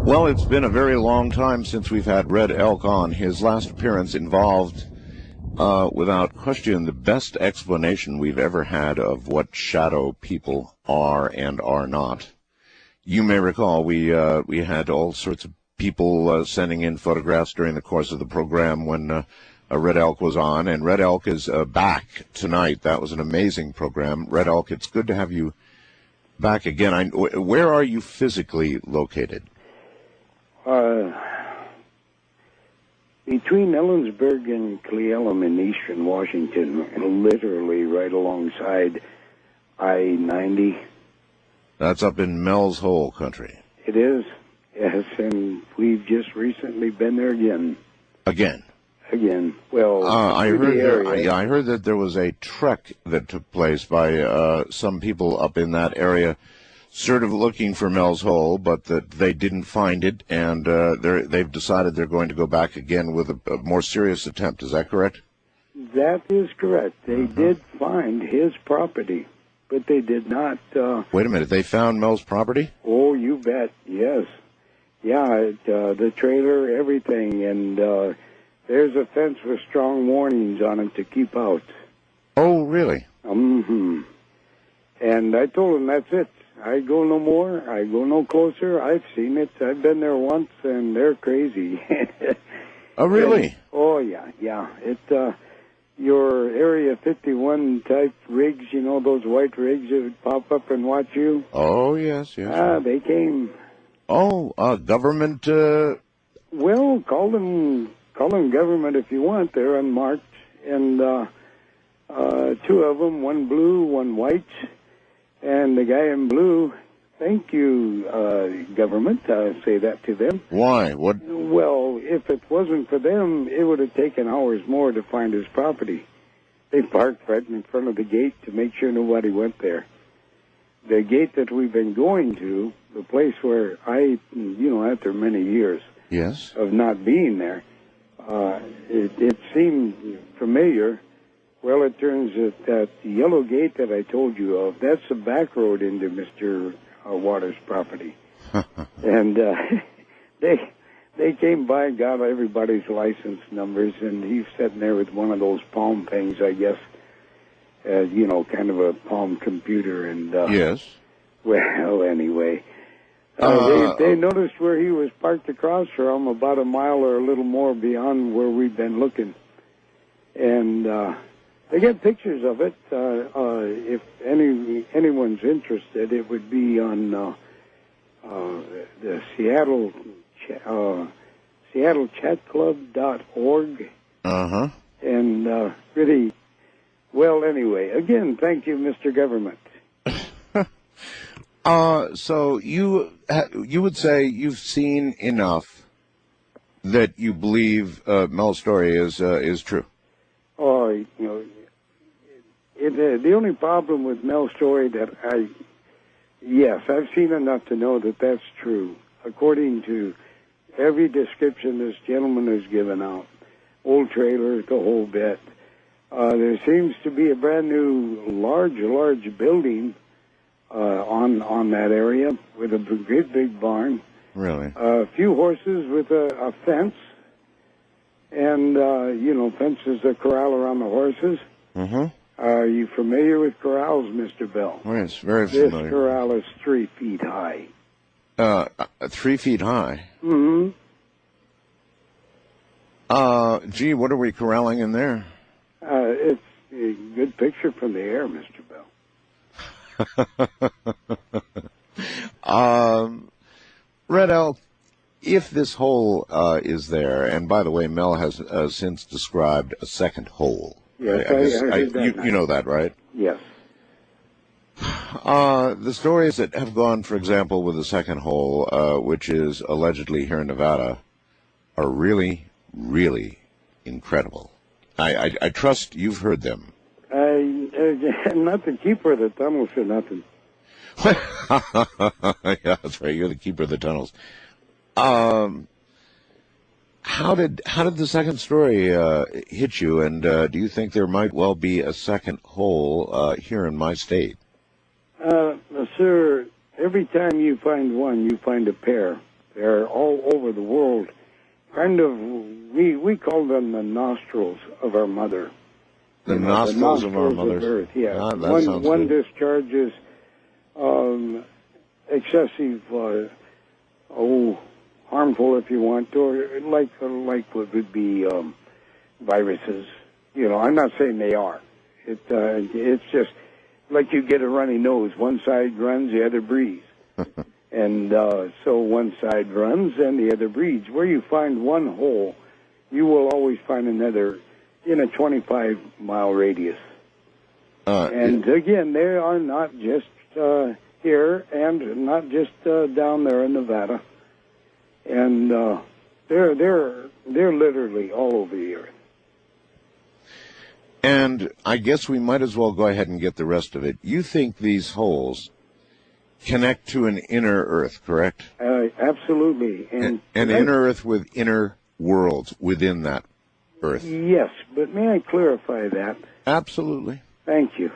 Well, it's been a very long time since we've had Red Elk on. His last appearance involved, without question, the best explanation we've ever had of what shadow people are and are not. You may recall we had all sorts of people sending in photographs during the course of the program when Red Elk was on, and Red Elk is back tonight. That was an amazing program. Red Elk, it's good to have you back again. Where are you physically located? Between Ellensburg and Cle Elum in eastern Washington, literally right alongside I-90. That's up in Mel's Hole country. It is, yes, and we've just recently been there again. Again? Again. Well, I heard that there was a trek that took place by some people up in that area, sort of looking for Mel's Hole, but that they didn't find it, and they've decided they're going to go back again with a more serious attempt. Is that correct? That is correct. They did find his property, but they did not... Wait a minute, they found Mel's property? Oh, you bet, yes. Yeah, the trailer, everything, and there's a fence with strong warnings on it to keep out. Oh, really? Mm-hmm. And I told him that's it. I go no more. I go no closer. I've seen it. I've been there once, and they're crazy. Oh, really? And, oh, yeah. It, your Area 51 type rigs, you know, those white rigs that would pop up and watch you? Oh, yes. They came. Oh, government... Well, call them government if you want. They're unmarked. And two of them, one blue, one white. And the guy in blue, thank you, government, I say that to them. Why? What? Well, if it wasn't for them, it would have taken hours more to find his property. They parked right in front of the gate to make sure nobody went there. The gate that we've been going to, the place where after many years of not being there, it seemed familiar. Well, it turns out that the yellow gate that I told you of, that's the back road into Mr. Waters' property. And they came by and got everybody's license numbers, and he's sitting there with one of those palm things, I guess, kind of a palm computer. And yes. Well, anyway, they noticed where he was parked across from, about a mile or a little more beyond where we've been looking. And... they get pictures of it. If anyone's interested, it would be on the SeattleChatClub.org. Uh-huh. And really, well, anyway, again, thank you, Mr. Government. So you would say you've seen enough that you believe Mel's story is true? Oh, the only problem with Mel's story that I've seen enough to know that that's true. According to every description this gentleman has given out, old trailer, the whole bit, there seems to be a brand new large building on that area with a great big barn. Really? A few horses with a fence. And, fences a corral around the horses. Mm-hmm. Are you familiar with corrals, Mr. Bell? Oh, yes, very familiar. This corral is 3 feet high. 3 feet high? Mm-hmm. Gee, what are we corralling in there? It's a good picture from the air, Mr. Bell. Red Elk, if this hole is there, and by the way, Mel has since described a second hole. Yes, I heard that. You know that, right? Yes. The stories that have gone, for example, with the second hole, which is allegedly here in Nevada, are really, really incredible. I trust you've heard them. Not the keeper of the tunnels or nothing. Yeah, that's right. You're the keeper of the tunnels. How did the second story hit you? And do you think there might well be a second hole here in my state? Sir, every time you find one, you find a pair. They're all over the world. Kind of, we call them the nostrils of our mother. The nostrils of our Of mothers. Earth, yeah. Ah, that sounds one good. discharges excessive, harmful if you want, or like what would be viruses. You know, I'm not saying they are. It's just like you get a runny nose. One side runs, the other breathes. And so one side runs and the other breathes. Where you find one hole, you will always find another in a 25-mile radius. And again, they are not just here and not just down there in Nevada. And they're literally all over the earth. And I guess we might as well go ahead and get the rest of it. You think these holes connect to an inner Earth, correct? Absolutely. And inner Earth with inner worlds within that Earth. Yes, but may I clarify that? Absolutely. Thank you.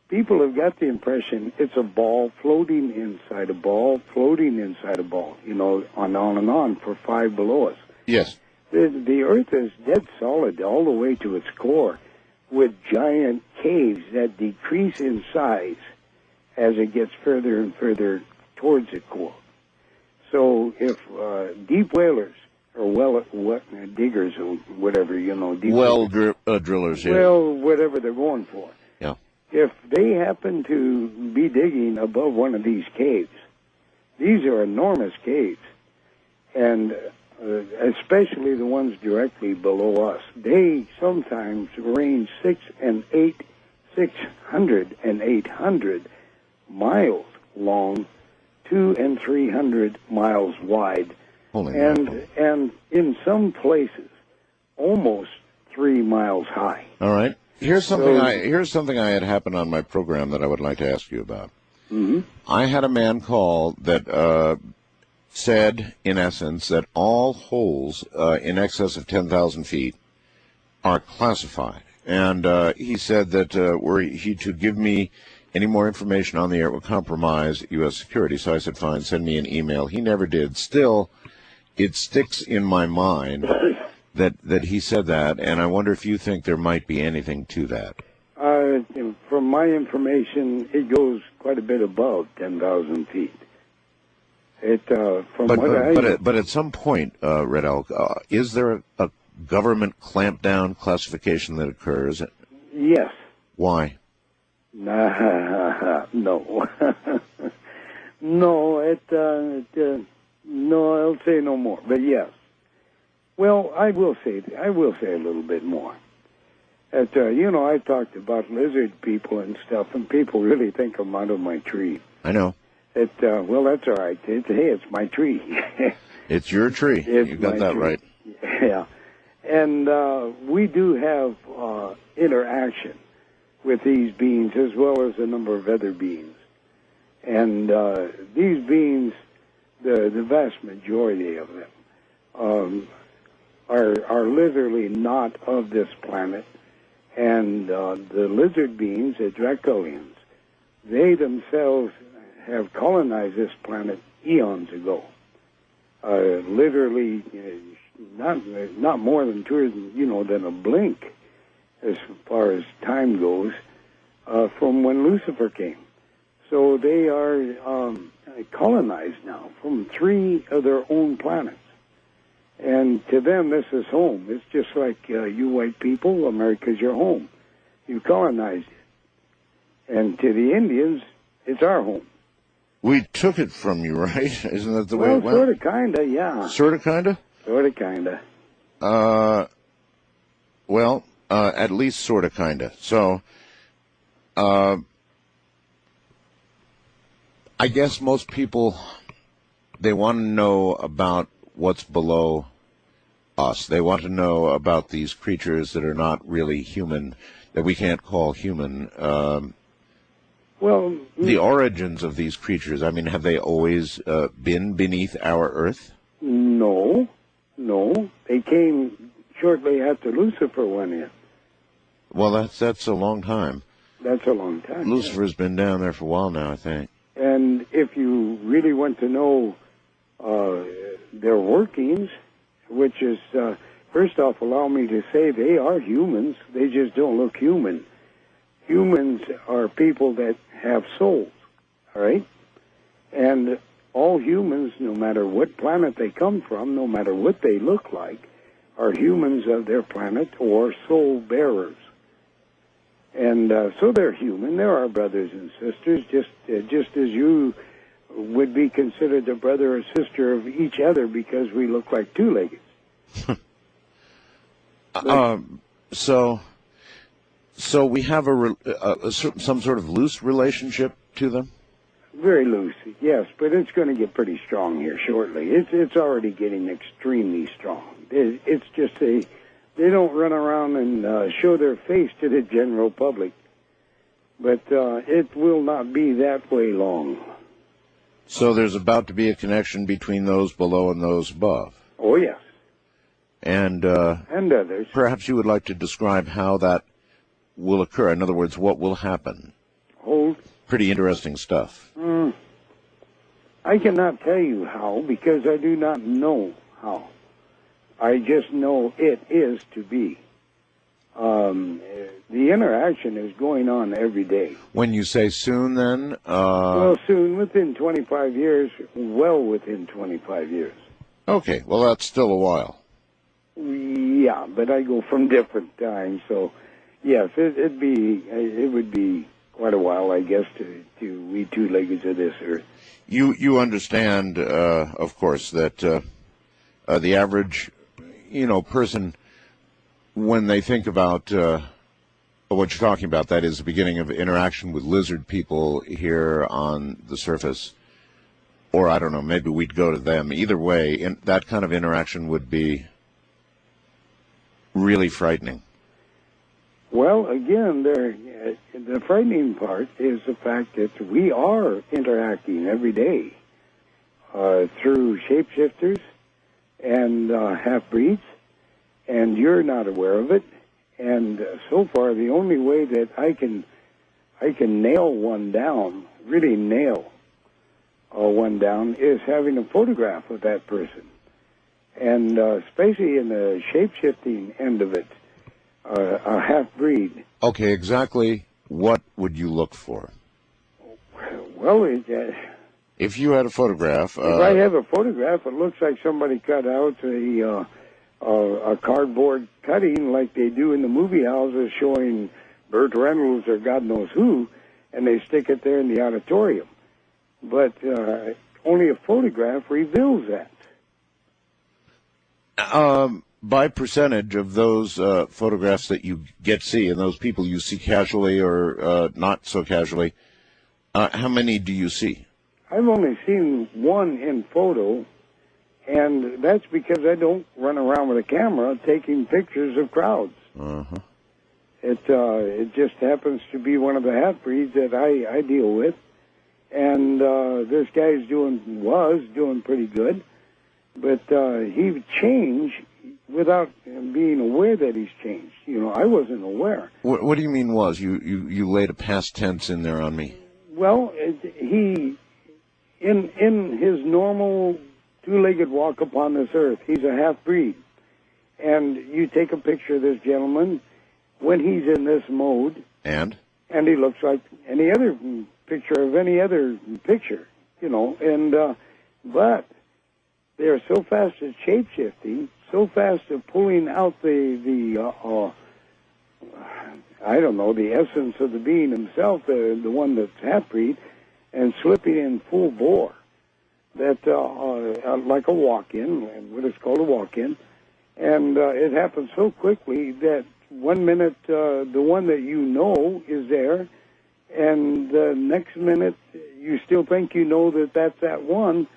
People have got the impression it's a ball floating inside a ball, floating inside a ball, you know, on and on for 5 below us. Yes. The Earth is dead solid all the way to its core, with giant caves that decrease in size as it gets further and further towards the core. So if deep whalers or diggers or whatever, you know, Drillers, yeah. well, whatever they're going for, Yeah. if they happen to be digging above one of these caves, these are enormous caves, and especially the ones directly below us, they sometimes range 600 and 800 miles long, 200 and 300 miles wide, and in some places almost 3 miles high. All right. Here's something I had happen on my program that I would like to ask you about. Mm-hmm. I had a man call that said, in essence, that all holes in excess of 10,000 feet are classified. And he said that were he to give me any more information on the air, it would compromise U.S. security. So I said, fine, send me an email. He never did. Still, it sticks in my mind that he said that, and I wonder if you think there might be anything to that. From my information, it goes quite a bit above 10,000 feet. But at some point, Red Elk, is there a government clampdown classification that occurs? Yes. Why? No. No, I'll say no more. But yes. Well, I will say a little bit more. I talked about lizard people and stuff, and people really think I'm out of my tree. I know. Well, that's all right. It's my tree. It's your tree. You got that tree. right. Yeah. And we do have interaction with these beings as well as a number of other beings. And these beings, the vast majority of them, are literally not of this planet. And the lizard beings, the Dracolians, they themselves have colonized this planet eons ago. Literally, not more than than a blink, as far as time goes, from when Lucifer came. So they are colonized now from 3 of their own planets. And to them, this is home. It's just like you white people, America's your home. You colonized it. And to the Indians, it's our home. We took it from you, right? Isn't that the way it went? Sort of, kind of, yeah. Sort of, kind of? Sort of, kind of. At least sort of, kind of. So, I guess most people, they want to know about what's below us. They want to know about these creatures that are not really human, that we can't call human. The origins of these creatures, I mean, have they always been beneath our Earth? No. They came shortly after Lucifer went in. Well, that's a long time. That's a long time. Lucifer's been down there for a while now, I think. And if you really want to know their workings, which is, first off, allow me to say they are humans. They just don't look human. Humans are people that have souls, all right? And all humans, no matter what planet they come from, no matter what they look like, are humans of their planet or soul bearers. And so they're human. They're our brothers and sisters, just as you would be considered a brother or sister of each other because we look like two-leggeds. So we have some sort of loose relationship to them? Very loose, yes, but it's going to get pretty strong here shortly. It's already getting extremely strong. It's just they don't run around and show their face to the general public, but it will not be that way long. So there's about to be a connection between those below and those above. Oh yes, and others. Perhaps you would like to describe how that will occur. In other words, what will happen? Hold. Pretty interesting stuff. I cannot tell you how because I do not know how. I just know it is to be. The interaction is going on every day. When you say soon, then? Well, soon, within 25 years, well within 25 years. Okay, well, that's still a while. Yeah, but I go from different times, so yes, it would be quite a while, I guess, to we two-leggeds of this earth. You understand, of course, that the average, person, when they think about what you're talking about, that is the beginning of interaction with lizard people here on the surface, or I don't know, maybe we'd go to them. Either way, that kind of interaction would be really frightening. Well, again, the frightening part is the fact that we are interacting every day through shapeshifters and half-breeds, and you're not aware of it. And so far, the only way that I can nail one down, really nail one down, is having a photograph of that person. And especially in the shape-shifting end of it, a half-breed. Okay, exactly what would you look for? Well, if you had a photograph... if I have a photograph, it looks like somebody cut out a cardboard cutting like they do in the movie houses showing Burt Reynolds or God knows who, and they stick it there in the auditorium. But only a photograph reveals that. By percentage of those photographs that you get to see, and those people you see casually or not so casually, how many do you see? I've only seen one in photo, and that's because I don't run around with a camera taking pictures of crowds. Uh-huh. It just happens to be one of the half-breeds that I deal with, and this guy's was doing pretty good, but he would change without being aware that he's changed. I wasn't aware. What do you mean was? You laid a past tense in there on me. Well, he, in his normal two-legged walk upon this earth, he's a half-breed. And you take a picture of this gentleman when he's in this mode. And he looks like any other picture of any other picture, but they're so fast at shape-shifting, so fast at pulling out the essence of the being himself, the one that's half-breed, and slipping in full bore, that like a walk-in, what is called a walk-in, and it happens so quickly that 1 minute the one that is there, and the next minute you still think that that's that one,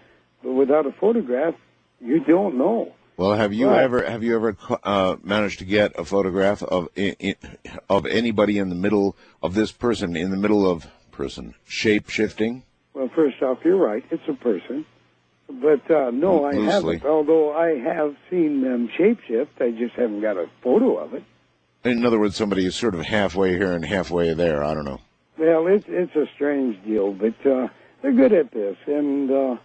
but without a photograph, you don't know. Well, have you ever managed to get a photograph of anybody in the middle of this person, in the middle of shape shifting? Well, first off, you're right. It's a person. But no, I haven't. Although I have seen them shapeshift, I just haven't got a photo of it. In other words, somebody is sort of halfway here and halfway there. I don't know. Well, it's a strange deal, but they're good at this, and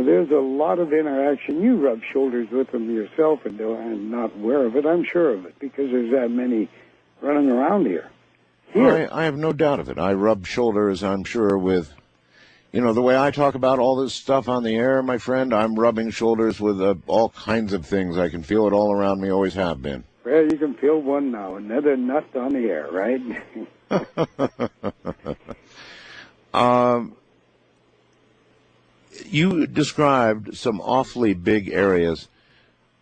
there's a lot of interaction. You rub shoulders with them yourself, and I'm not aware of it. I'm sure of it because there's that many running around here. I have no doubt of it. I rub shoulders, I'm sure, with, the way I talk about all this stuff on the air, my friend, I'm rubbing shoulders with all kinds of things. I can feel it all around me, always have been. Well, you can feel one now, another nut on the air, right? You described some awfully big areas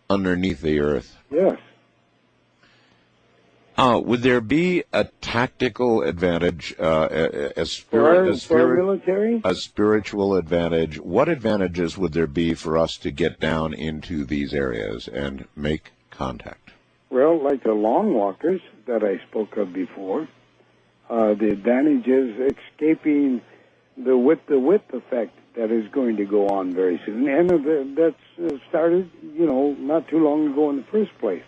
underneath the earth. Yes. Would there be a tactical advantage, For our military? a spiritual advantage? What advantages would there be for us to get down into these areas and make contact? Well, like the long walkers that I spoke of before, the advantage is escaping the width effect that is going to go on very soon, and that's started, not too long ago in the first place.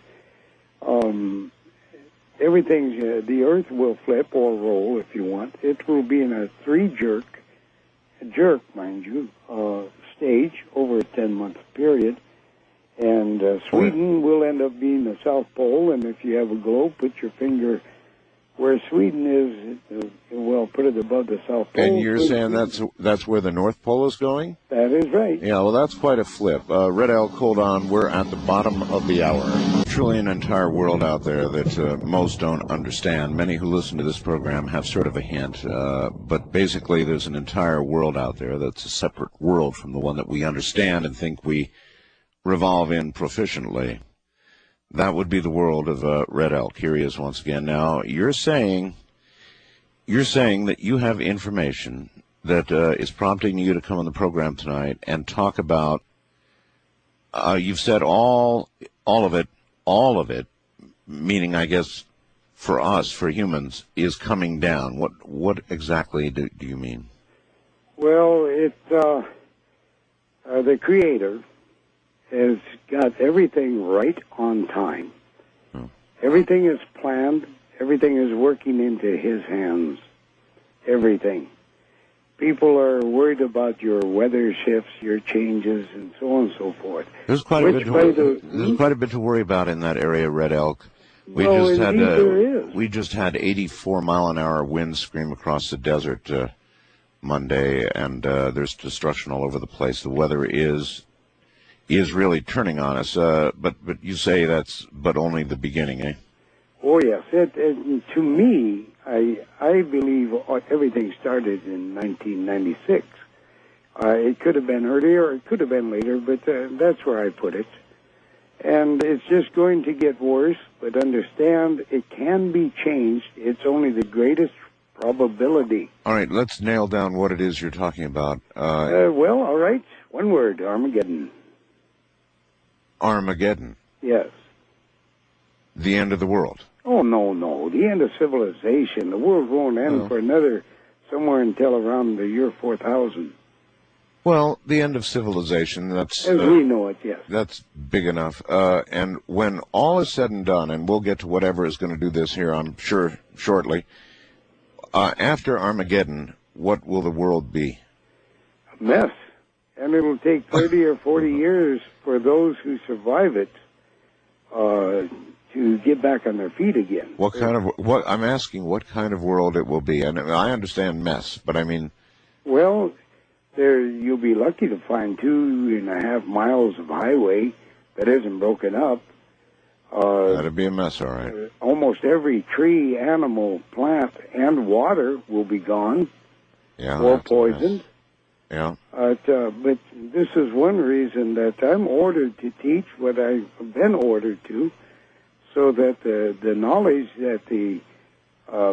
The Earth will flip or roll if you want. It will be in a jerk, mind you, stage over a 10-month period. And Sweden will end up being the South Pole, and if you have a globe, put your finger where Sweden is, put it above the South Pole. And you're saying that's where the North Pole is going? That is right. Yeah, well, that's quite a flip. Red Elk, hold on. We're at the bottom of the hour. Truly an entire world out there that most don't understand. Many who listen to this program have sort of a hint, but basically there's an entire world out there that's a separate world from the one that we understand and think we revolve in proficiently. That would be the world of Red Elk. Here he is once again. Now, you're saying that you have information that is prompting you to come on the program tonight and talk about. You've said all of it, meaning, I guess, for us, for humans, is coming down. What exactly do you mean? Well, the Creator has got everything right on time. Everything is planned. Everything is working into His hands. Everything. People are worried about your weather shifts, your changes, and so on and so forth. There's quite a bit to worry about in that area, Red Elk. We just had 84-mile-an-hour winds scream across the desert Monday, and there's destruction all over the place. The weather is really turning on us, but you say that's but only the beginning, eh? Oh, yes. To me, I believe everything started in 1996. It could have been earlier, it could have been later, but that's where I put it. And it's just going to get worse, but understand it can be changed. It's only the greatest probability. All right, let's nail down what it is you're talking about. Well, all right. One word, Armageddon. Armageddon? Yes. The end of the world? Oh, no. The end of civilization. The world won't end for another, somewhere until around the year 4000. Well, the end of civilization, that's... As we know it, yes. That's big enough. And when all is said and done, and we'll get to whatever is going to do this here, I'm sure, shortly, after Armageddon, what will the world be? A mess. And it'll take 30 or 40 years for those who survive it to get back on their feet again. I'm asking what kind of world it will be. And I understand mess, but I mean... Well, you'll be lucky to find 2.5 miles of highway that isn't broken up. That'd be a mess, all right. Almost every tree, animal, plant, and water will be gone or poisoned. Yeah. But this is one reason that I'm ordered to teach what I've been ordered to, so that the knowledge that the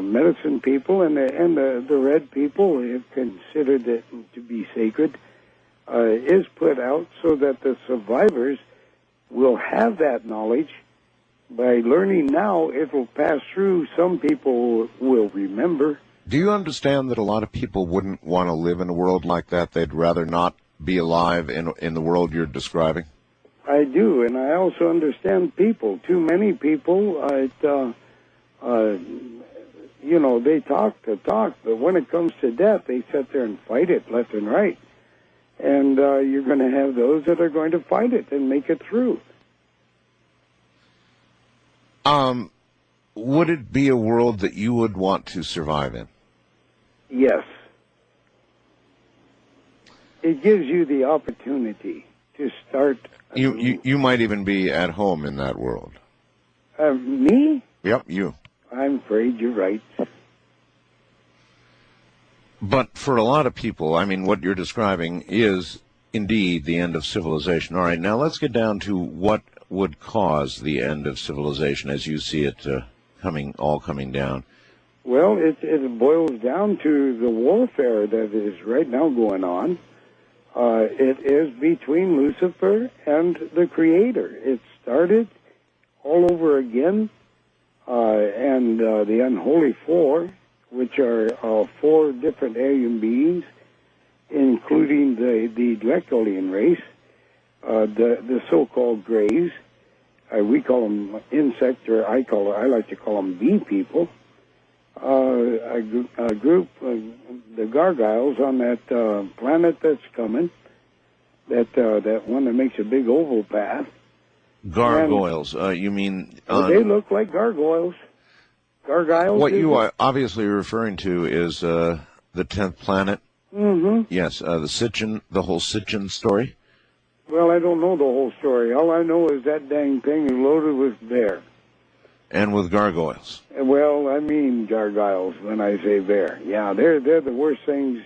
medicine people and the red people have considered it to be sacred is put out, so that the survivors will have that knowledge. By learning now, it will pass through. Some people will remember. Do you understand that a lot of people wouldn't want to live in a world like that? They'd rather not be alive in the world you're describing? I do, and I also understand people. Too many people, they talk the talk, but when it comes to death, they sit there and fight it left and right. And you're going to have those that are going to fight it and make it through. Would it be a world that you would want to survive in? Yes. It gives you the opportunity to start. You might even be at home in that world. Me? Yep, you. I'm afraid you're right. But for a lot of people, I mean, what you're describing is indeed the end of civilization. All right, now let's get down to what would cause the end of civilization as you see it coming down. Well, it boils down to the warfare that is right now going on. It is between Lucifer and the Creator. It started all over again, and the unholy four, which are four different alien beings, including the Dracolian race, the so-called Greys. We call them insect, or I like to call them bee people. A group, the Gargoyles on that planet that's coming, that one that makes a big oval path. Gargoyles, you mean? They look like gargoyles. Gargoyles. What you are obviously referring to is the 10th planet. Mm-hmm. Yes, the whole Sitchin story. Well, I don't know the whole story. All I know is that dang thing is loaded with bear. And with gargoyles. Well, I mean gargoyles when I say bear. Yeah, they're the worst things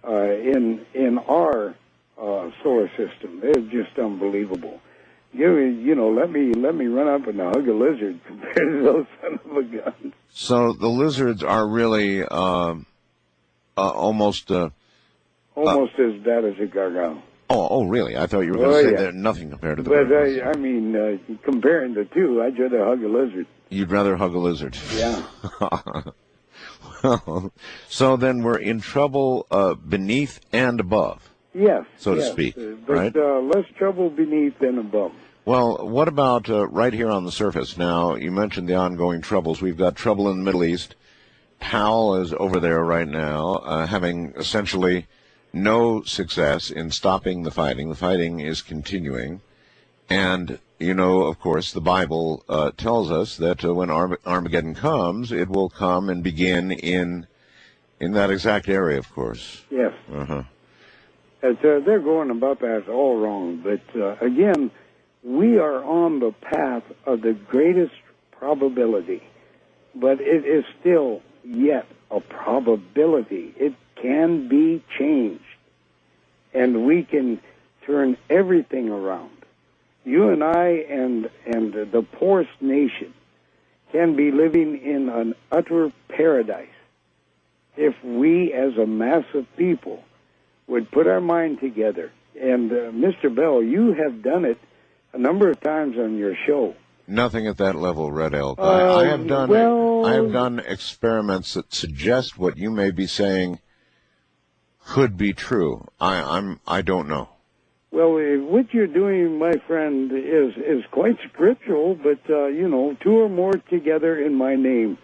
in our solar system. They're just unbelievable. You know, let me run up and hug a lizard compared to those son of a guns. So the lizards are really almost as bad as a gargoyle. Oh, really? I thought you were going to say they're nothing compared to the gargoyles. I mean, comparing the two, I'd rather hug a lizard. You'd rather hug a lizard? Yeah. Well, so then we're in trouble beneath and above. Yes. So to speak, but, right? Less trouble beneath than above. Well, what about right here on the surface? Now, you mentioned the ongoing troubles. We've got trouble in the Middle East. Powell is over there right now, having essentially no success in stopping the fighting. The fighting is continuing. And, you know, of course, the Bible tells us that when Armageddon comes, it will come and begin in that exact area, of course. Yes. Uh-huh. They're going about that all wrong. But, again, we are on the path of the greatest probability. But it is still yet a probability. It can be changed. And we can turn everything around. You and I and the poorest nation can be living in an utter paradise if we as a mass of people would put our mind together. And Mr. Bell, you have done it a number of times on your show. Nothing at that level, Red Elk. I have done experiments that suggest what you may be saying could be true. I don't know. Well, what you're doing, my friend, is quite scriptural, but you know, two or more together in my name.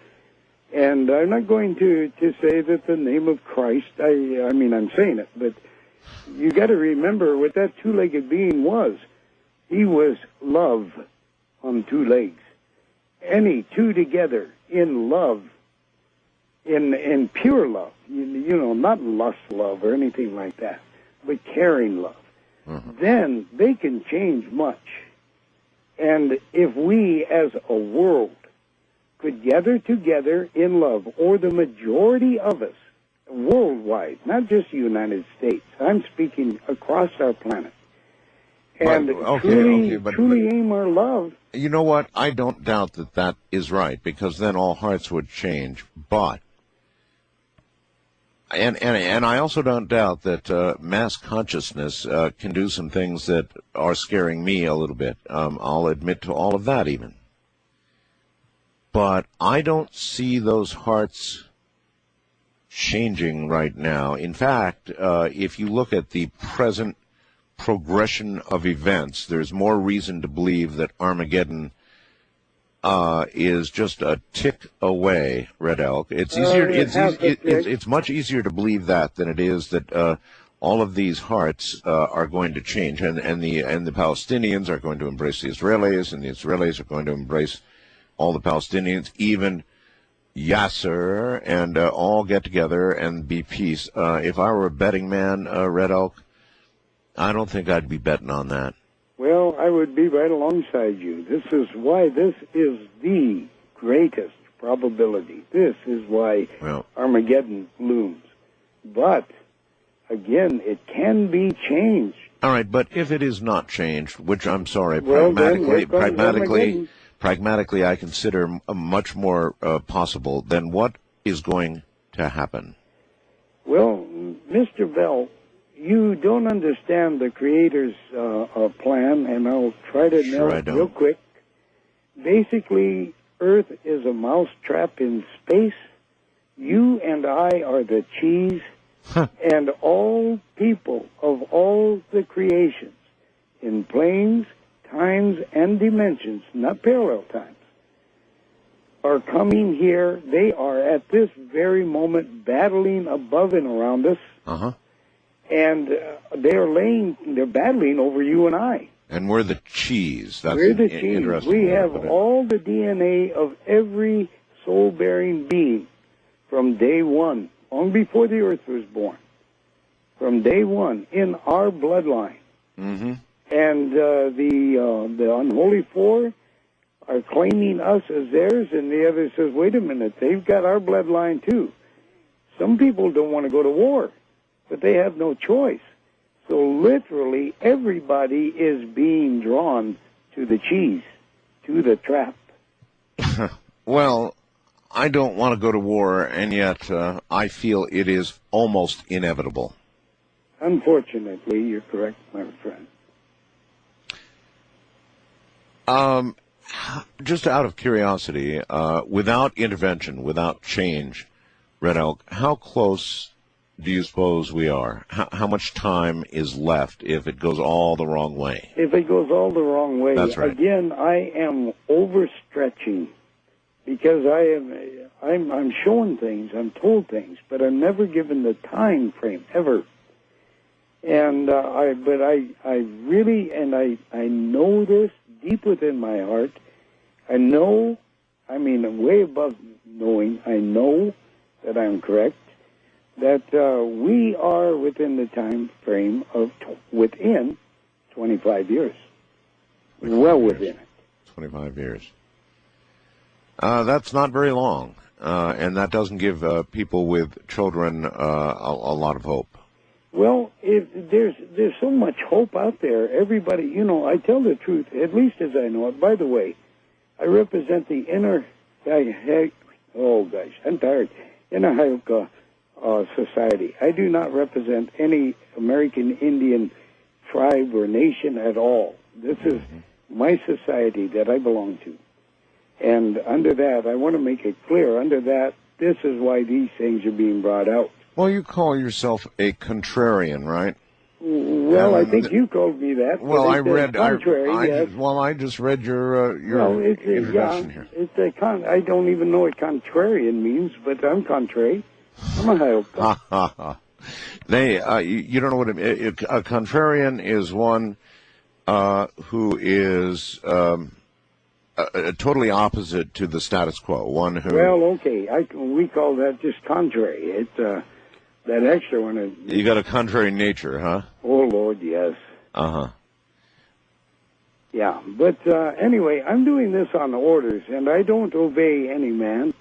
And I'm not going to say that the name of Christ, I mean, I'm saying it, but you got to remember what that two-legged being was. He was love on two legs. Any two together in love, in pure love, you know, not lust love or anything like that, but caring love. Mm-hmm. Then they can change much. And if we as a world could gather together in love, or the majority of us, worldwide, not just the United States, I'm speaking across our planet, and truly aim our love. You know what? I don't doubt that is right, because then all hearts would change. But, and I also don't doubt that mass consciousness can do some things that are scaring me a little bit. I'll admit to all of that even. But I don't see those hearts changing right now. In fact, if you look at the present progression of events, there's more reason to believe that Armageddon is just a tick away, Red Elk. It's easier. It's much easier to believe that than it is that all of these hearts are going to change, and the Palestinians are going to embrace the Israelis, and the Israelis are going to embrace all the Palestinians, even Yasser, and all get together and be peace. If I were a betting man, Red Elk, I don't think I'd be betting on that. Well, I would be right alongside you. This is why this is the greatest probability. This is why Armageddon looms. But, again, it can be changed. All right, but if it is not changed, which I'm sorry, Well, pragmatically, I consider much more possible, then what is going to happen? Well, Mr. Bell, you don't understand the Creator's plan, and I'll try to nail it real quick. Basically, Earth is a mousetrap in space. You and I are the cheese, and all people of all the creations in planes, times, and dimensions, not parallel times, are coming here. They are at this very moment battling above and around us. And they're battling over you and I. And we're the cheese. We're the cheese. We have all the DNA of every soul-bearing being from day one, long before the earth was born. From day one, in our bloodline. Mm-hmm. And the unholy four are claiming us as theirs, and the other says, wait a minute, they've got our bloodline too. Some people don't want to go to war, but they have no choice. So literally everybody is being drawn to the cheese, to the trap. Well, I don't want to go to war, and yet I feel it is almost inevitable. Unfortunately, you're correct, my friend. Just out of curiosity, without intervention, without change, Red Elk, how close do you suppose we are? How much time is left if it goes all the wrong way? If it goes all the wrong way, that's right. Again, I am overstretching because I'm shown things, I'm told things, but I'm never given the time frame ever. And I really, and I know this deep within my heart. I know, way above knowing, I know that I'm correct, that we are within the time frame of within 25 years. Well within it. 25 years. That's not very long, and that doesn't give people with children a lot of hope. Well, there's so much hope out there. Everybody, I tell the truth, at least as I know it. By the way, I represent the Inner Hyoka Society. I do not represent any American Indian tribe or nation at all. This is my society that I belong to. And under that, I want to make it clear, under that, this is why these things are being brought out. Well, you call yourself a contrarian, right? Well, I think you called me that. Well, I read. Yes. Well, I just read your introduction here. I don't even know what contrarian means, but I'm contrary. I'm a Hyoka. You don't know what a contrarian is. One who is totally opposite to the status quo. One who. Well, okay, we call that just contrary. It's that extra one. You got a contrary nature, huh? Oh Lord, yes. Uh-huh. Yeah, but anyway, I'm doing this on orders, and I don't obey any man.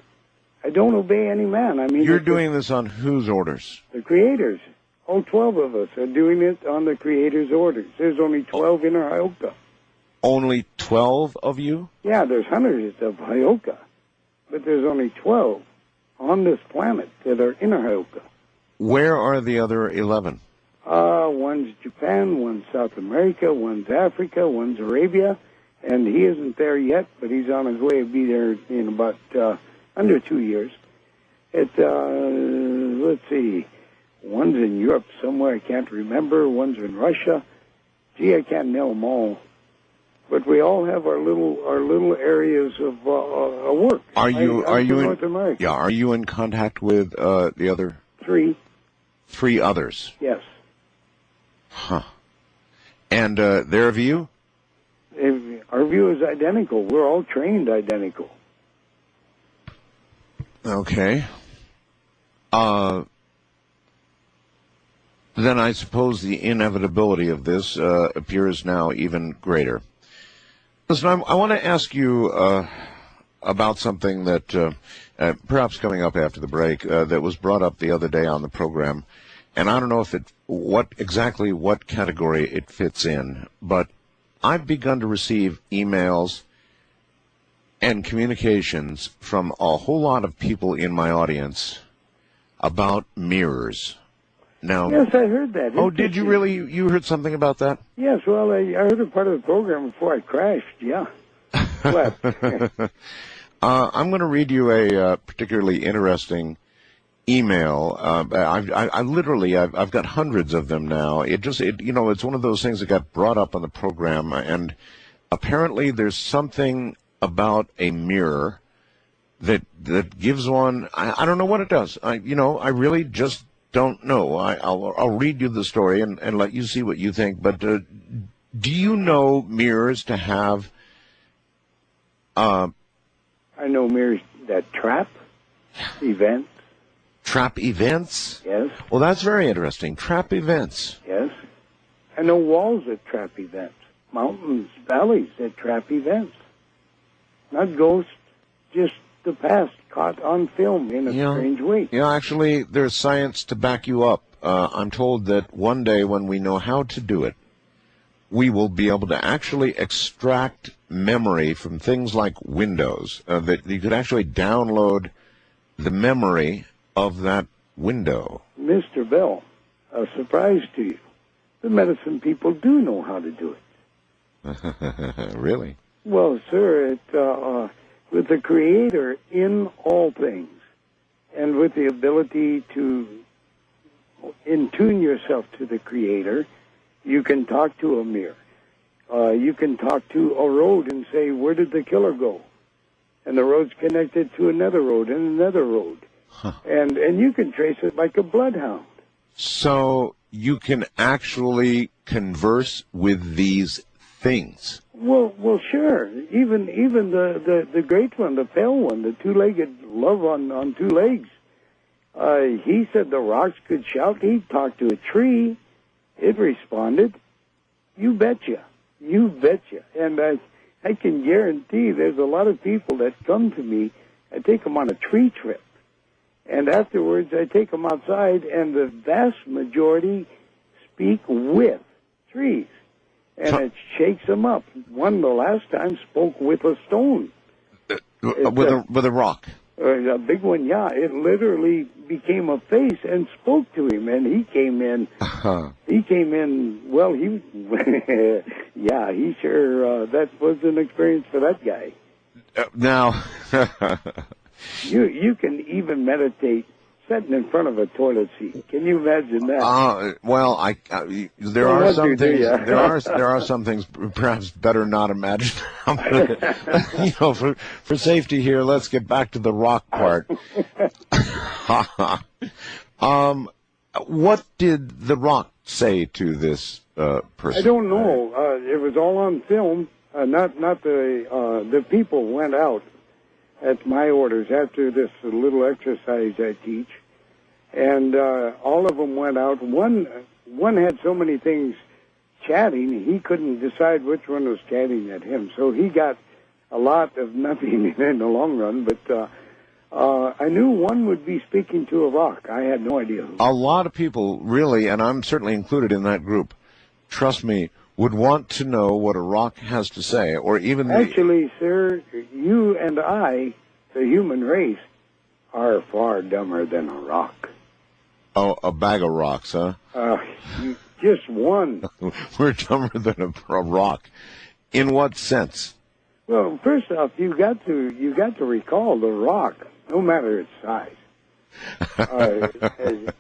I don't obey any man. You're doing this on whose orders? The Creator's. All 12 of us are doing it on the Creator's orders. There's only 12 Inner Hyoka. Only 12 of you? Yeah, there's hundreds of Hyoka, but there's only 12 on this planet that are Inner Hyoka. Where are the other 11? One's Japan, one's South America, one's Africa, one's Arabia, and he isn't there yet, but he's on his way to be there in about under 2 years. Let's see, one's in Europe somewhere, I can't remember, one's in Russia. Gee, I can't nail them all. But we all have our little areas of work. Are you in North America? Yeah, are you in contact with the other 3? 3 others? Yes. Huh. And their view? Our view is identical. We're all trained identical. Okay. Then I suppose the inevitability of this appears now even greater. Listen, I want to ask you about something that perhaps coming up after the break that was brought up the other day on the program, and I don't know if what category it fits in, but I've begun to receive emails and communications from a whole lot of people in my audience about mirrors. Now, yes, I heard that. Oh, did you really? You heard something about that? Yes, well, I heard a part of the program before I crashed, yeah. What? I'm going to read you a particularly interesting email. I've got hundreds of them now. It's one of those things that got brought up on the program, and apparently there's something about a mirror that gives one. I don't know what it does. I really just don't know. I'll read you the story and let you see what you think. But do you know mirrors to have? I know mirrors that trap events. Trap events? Yes. Well, that's very interesting. Trap events. Yes. I know walls that trap events. Mountains, valleys that trap events. Not ghosts, just the past caught on film in a strange way. Actually, there's science to back you up. I'm told that one day when we know how to do it, we will be able to actually extract memory from things like Windows, that you could actually download the memory of that window. Mr. Bell, a surprise to you. The medicine people do know how to do it. Really? Well, sir, with the Creator in all things, and with the ability to intune yourself to the Creator, you can talk to a mirror. You can talk to a road and say, where did the killer go? And the road's connected to another road and another road. Huh. And you can trace it like a bloodhound. So you can actually converse with these things. Well, sure. Even the great one, the pale one, the two-legged love on two legs. He said the rocks could shout. He talked to a tree. It responded. You betcha. You betcha. And I can guarantee there's a lot of people that come to me. I take them on a tree trip. And afterwards, I take them outside, and the vast majority speak with trees. And it shakes them up. One, the last time, spoke with a stone. With a rock? A big one, yeah. It literally became a face and spoke to him, and he came in. He came in, well, yeah, he sure, that was an experience for that guy. Now... You can even meditate sitting in front of a toilet seat. Can you imagine that? Well, there are some things. There are some things perhaps better not imagine. For safety here, let's get back to the rock part. What did the rock say to this person? I don't know. It was all on film. Not the people went out at my orders after this little exercise I teach. And all of them went out. One had so many things chatting, he couldn't decide which one was chatting at him. So he got a lot of nothing in the long run. But I knew one would be speaking to a rock. I had no idea who. A lot of people, really, and I'm certainly included in that group, trust me, would want to know what a rock has to say, or even... Actually, sir, you and I, the human race, are far dumber than a rock. Oh, a bag of rocks, huh? Just one. We're dumber than a rock. In what sense? Well, first off, you got to recall the rock, no matter its size.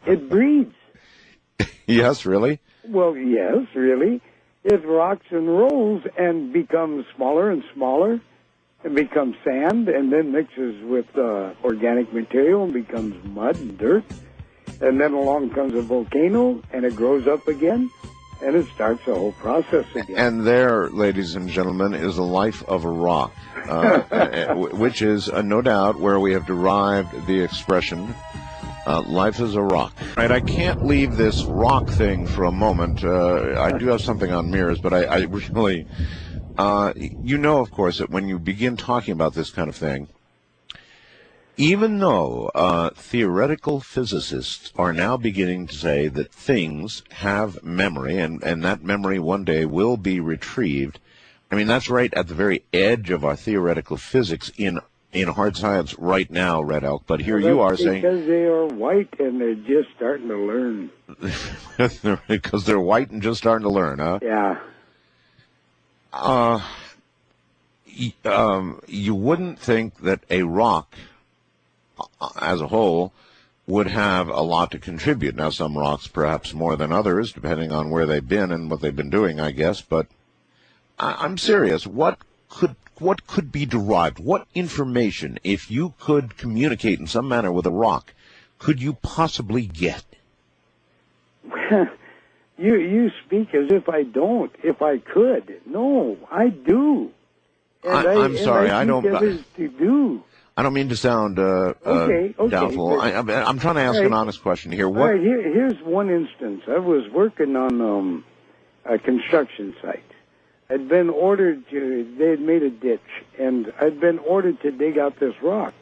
It breathes. Yes, really? Well, yes, really. It rocks and rolls and becomes smaller and smaller and becomes sand and then mixes with organic material and becomes mud and dirt. And then along comes a volcano and it grows up again and it starts the whole process again. And there, ladies and gentlemen, is the life of a rock, which is no doubt where we have derived the expression, life is a rock. Right, I can't leave this rock thing for a moment. I do have something on mirrors, but I really, of course, that when you begin talking about this kind of thing, even though theoretical physicists are now beginning to say that things have memory, and that memory one day will be retrieved, I mean, that's right at the very edge of our theoretical physics in hard science right now, Red Elk. But here you are saying... Because they are white and they're just starting to learn. Because they're white and just starting to learn, huh? Yeah. You wouldn't think that a rock as a whole would have a lot to contribute. Now, some rocks perhaps more than others, depending on where they've been and what they've been doing, I guess. But I'm serious. What could be derived? What information, if you could communicate in some manner with a rock, could you possibly get? You speak as if I don't. If I could. No, I do. And I'm sorry. I don't... To do. I don't mean to sound doubtful. I'm trying to ask an honest question here. All right, here's one instance. I was working on a construction site. I'd been ordered they had made a ditch, and I'd been ordered to dig out this rock.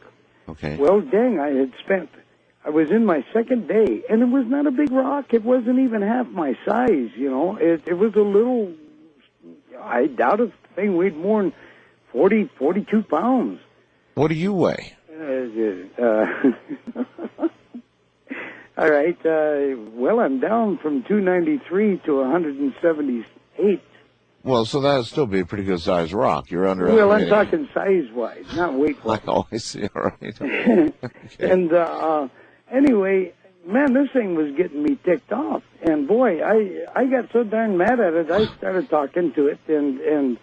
Okay. Well, dang, I was in my second day, and it was not a big rock. It wasn't even half my size, It was a little, I doubt if the thing weighed more than 42 pounds. What do you weigh? All right. Well, I'm down from 293 to 178. Well, so that would still be a pretty good sized rock. You're under. Well, I'm talking size-wise, not weight-wise. Oh, I see. All right. Okay. And anyway, man, this thing was getting me ticked off. And boy, I got so darn mad at it, I started talking to it and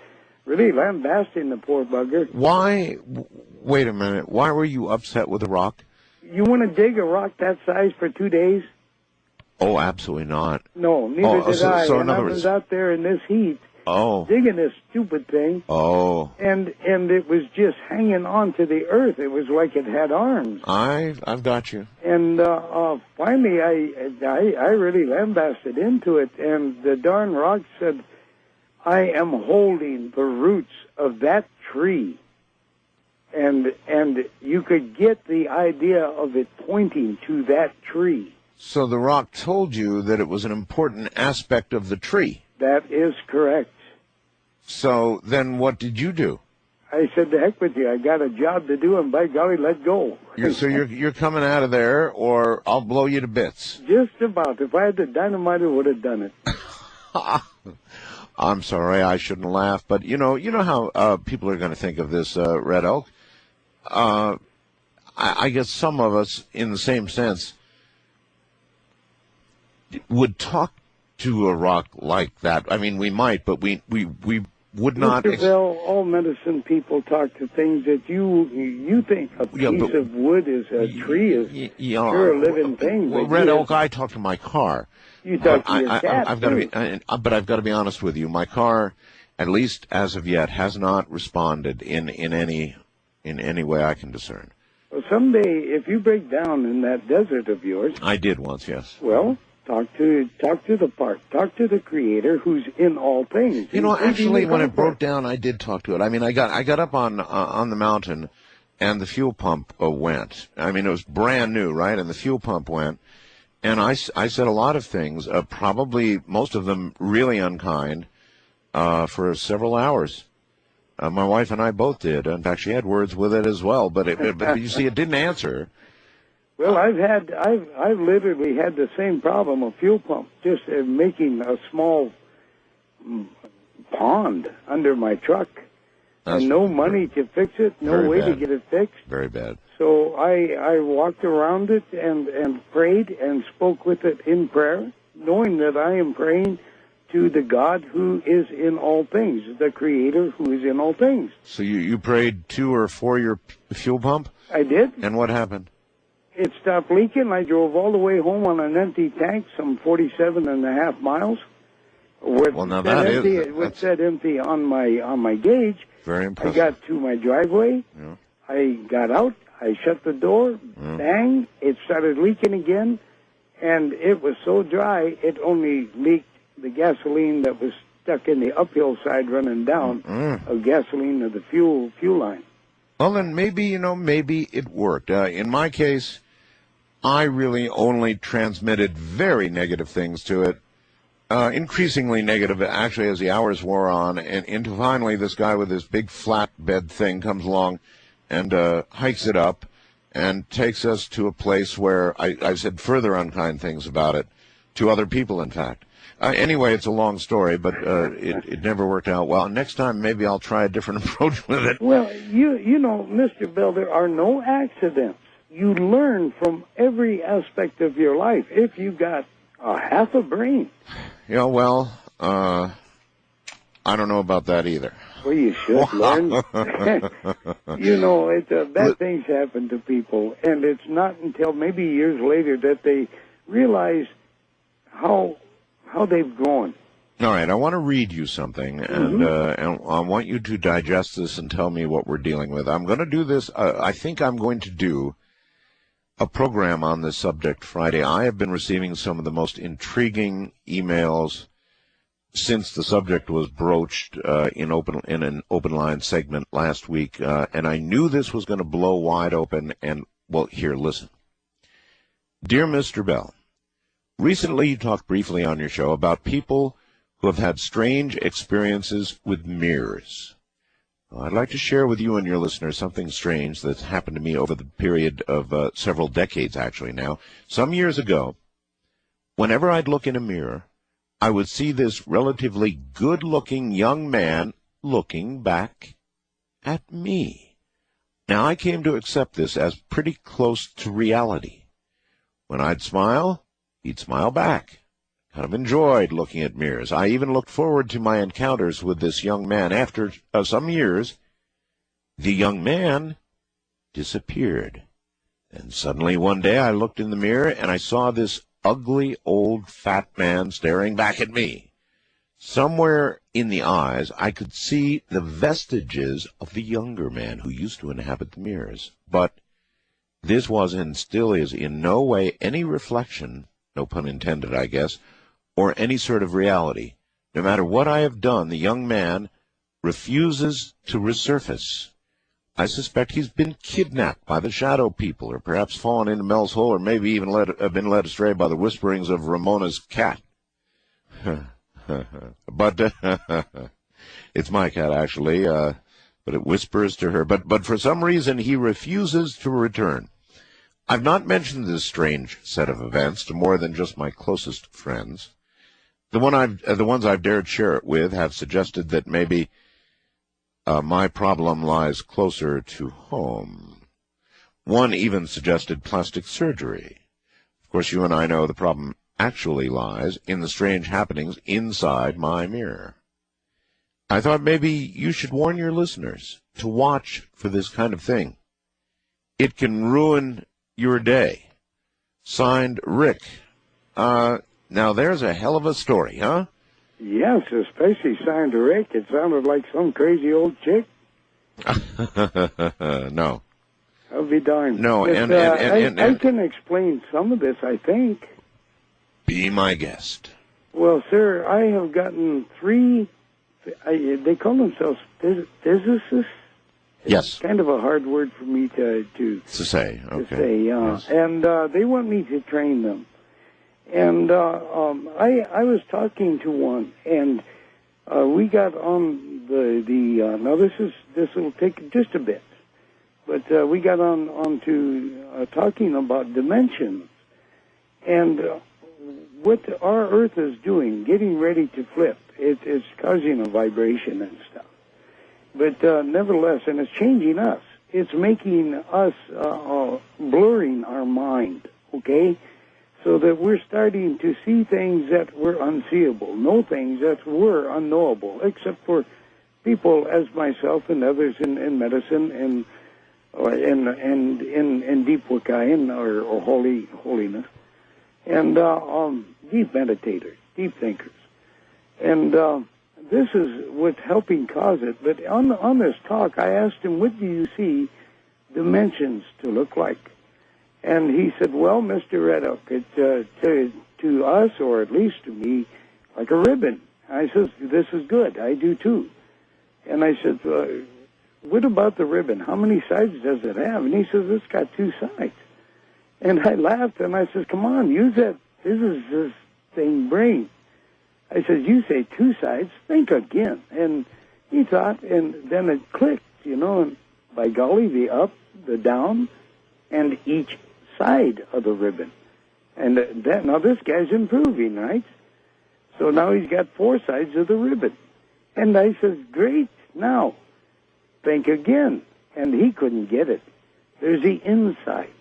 really lambasting the poor bugger. Why? Wait a minute. Why were you upset with the rock? You want to dig a rock that size for 2 days? Oh, absolutely not. No, neither did I. So and I was out there in this heat, digging this stupid thing. Oh. And it was just hanging on to the earth. It was like it had arms. I've got you. And finally, I really lambasted into it, and the darn rock said, "I am holding the roots of that tree." And you could get the idea of it pointing to that tree. So the rock told you that it was an important aspect of the tree. That is correct. So then what did you do? I said, "To heck with you. I got a job to do, and by golly, let go." So you're coming out of there, or I'll blow you to bits. Just about. If I had the dynamite, I would have done it. I'm sorry, I shouldn't laugh, but you know how people are going to think of this, Red Elk. I guess some of us, in the same sense, would talk to a rock like that. I mean, we might, but we would not. Mr. Bell, all medicine people talk to things that you think a piece of wood is a tree is sure a living thing. Well, Red Elk, I talk to my car. You talk to your cat. I've got to be, but I've got to be honest with you. My car, at least as of yet, has not responded in any way I can discern. Well, someday, if you break down in that desert of yours, I did once, yes. Well, talk to the park, talk to the Creator, who's in all things. Actually, when it broke down, I did talk to it. I mean, I got up on the mountain, and the fuel pump went. I mean, it was brand new, right? And the fuel pump went, and I said a lot of things, probably most of them really unkind, for several hours. My wife and I both did. In fact, she had words with it as well, but you see, it didn't answer. Well, I've literally had the same problem, a fuel pump, just making a small pond under my truck. And no money to fix it, no way to get it fixed. Very bad. So I walked around it and prayed and spoke with it in prayer, knowing that I am praying to the God who is in all things, the Creator who is in all things. So you prayed to or for your fuel pump? I did. And what happened? It stopped leaking. I drove all the way home on an empty tank, some 47 and a half miles. Well, now that is With said empty on my gauge, very impressive. I got to my driveway. Yeah. I got out. I shut the door. Bang! It started leaking again, and it was so dry it only leaked the gasoline that was stuck in the uphill side running down of gasoline of the fuel line. Well, then maybe it worked. In my case, I really only transmitted very negative things to it. Increasingly negative, actually, as the hours wore on, and into finally this guy with this big flatbed thing comes along and hikes it up and takes us to a place where I said further unkind things about it, to other people, in fact. Anyway, it's a long story, but it never worked out well. Next time, maybe I'll try a different approach with it. Well, you know, Mr. Bell, there are no accidents. You learn from every aspect of your life if you got half a brain. Yeah, well, I don't know about that either. Well, you should learn. You know, bad things happen to people, and it's not until maybe years later that they realize how they've grown. All right, I want to read you something, and I want you to digest this and tell me what we're dealing with. I'm going to do this. I think I'm going to do a program on this subject Friday. I have been receiving some of the most intriguing emails since the subject was broached in an open line segment last week, and I knew this was going to blow wide open. And well, here, listen, dear Mr. Bell. Recently, you talked briefly on your show about people who have had strange experiences with mirrors. Well, I'd like to share with you and your listeners something strange that's happened to me over the period of several decades, actually now. Some years ago, whenever I'd look in a mirror, I would see this relatively good-looking young man looking back at me. Now, I came to accept this as pretty close to reality. When I'd smile, he'd smile back. Kind of enjoyed looking at mirrors. I even looked forward to my encounters with this young man. After some years, the young man disappeared. And suddenly one day I looked in the mirror and I saw this ugly old fat man staring back at me. Somewhere in the eyes I could see the vestiges of the younger man who used to inhabit the mirrors. But this was and still is in no way any reflection, no pun intended, I guess, or any sort of reality. No matter what I have done, the young man refuses to resurface. I suspect he's been kidnapped by the shadow people, or perhaps fallen into Mel's Hole, or maybe even been led astray by the whisperings of Ramona's cat. But it's my cat, actually, but it whispers to her. But for some reason, he refuses to return. I've not mentioned this strange set of events to more than just my closest friends. The ones I've dared share it with have suggested that maybe my problem lies closer to home. One even suggested plastic surgery. Of course, you and I know the problem actually lies in the strange happenings inside my mirror. I thought maybe you should warn your listeners to watch for this kind of thing. It can ruin your day. Signed, Rick. Now there's a hell of a story, huh? Yes, especially signed to Rick. It sounded like some crazy old chick. No. I'll be darned. No, but, I can explain some of this, I think. Be my guest. Well, sir, I have gotten three, they call themselves physicists. Yes. It's kind of a hard word for me to say. Okay. To say, yes. And they want me to train them. And I was talking to one, and we got on now this will take just a bit, but we got on to talking about dimensions and what our Earth is doing, getting ready to flip. It's causing a vibration and stuff, but nevertheless, and it's changing us. It's making us blurring our mind. Okay. So that we're starting to see things that were unseeable, know things that were unknowable, except for people as myself and others in medicine and in deep Wiccayan or holiness, and deep meditators, deep thinkers. And this is what's helping cause it. But on this talk, I asked him, what do you see dimensions to look like? And he said, well, Mr. Red Oak, it's to us, or at least to me, like a ribbon. I said, this is good. I do too. And I said, what about the ribbon? How many sides does it have? And he says, it's got 2 sides. And I laughed, and I said, come on, use that physicist thing brain. I said, you say 2 sides, think again. And he thought, and then it clicked, and by golly, the up, the down, and each side of the ribbon. And now this guy's improving, right? So now he's got 4 sides of the ribbon. And I said, great, now think again. And he couldn't get it. There's the inside.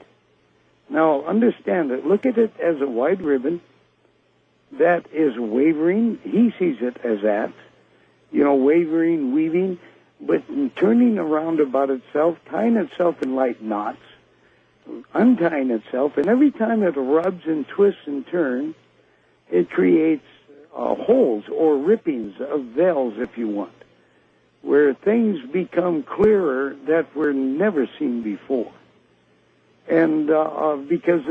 Now understand it. Look at it as a wide ribbon that is wavering. He sees it as that, wavering, weaving, but turning around about itself, tying itself in light knots, untying itself, and every time it rubs and twists and turns, it creates holes or rippings of veils, if you want, where things become clearer that were never seen before. And because...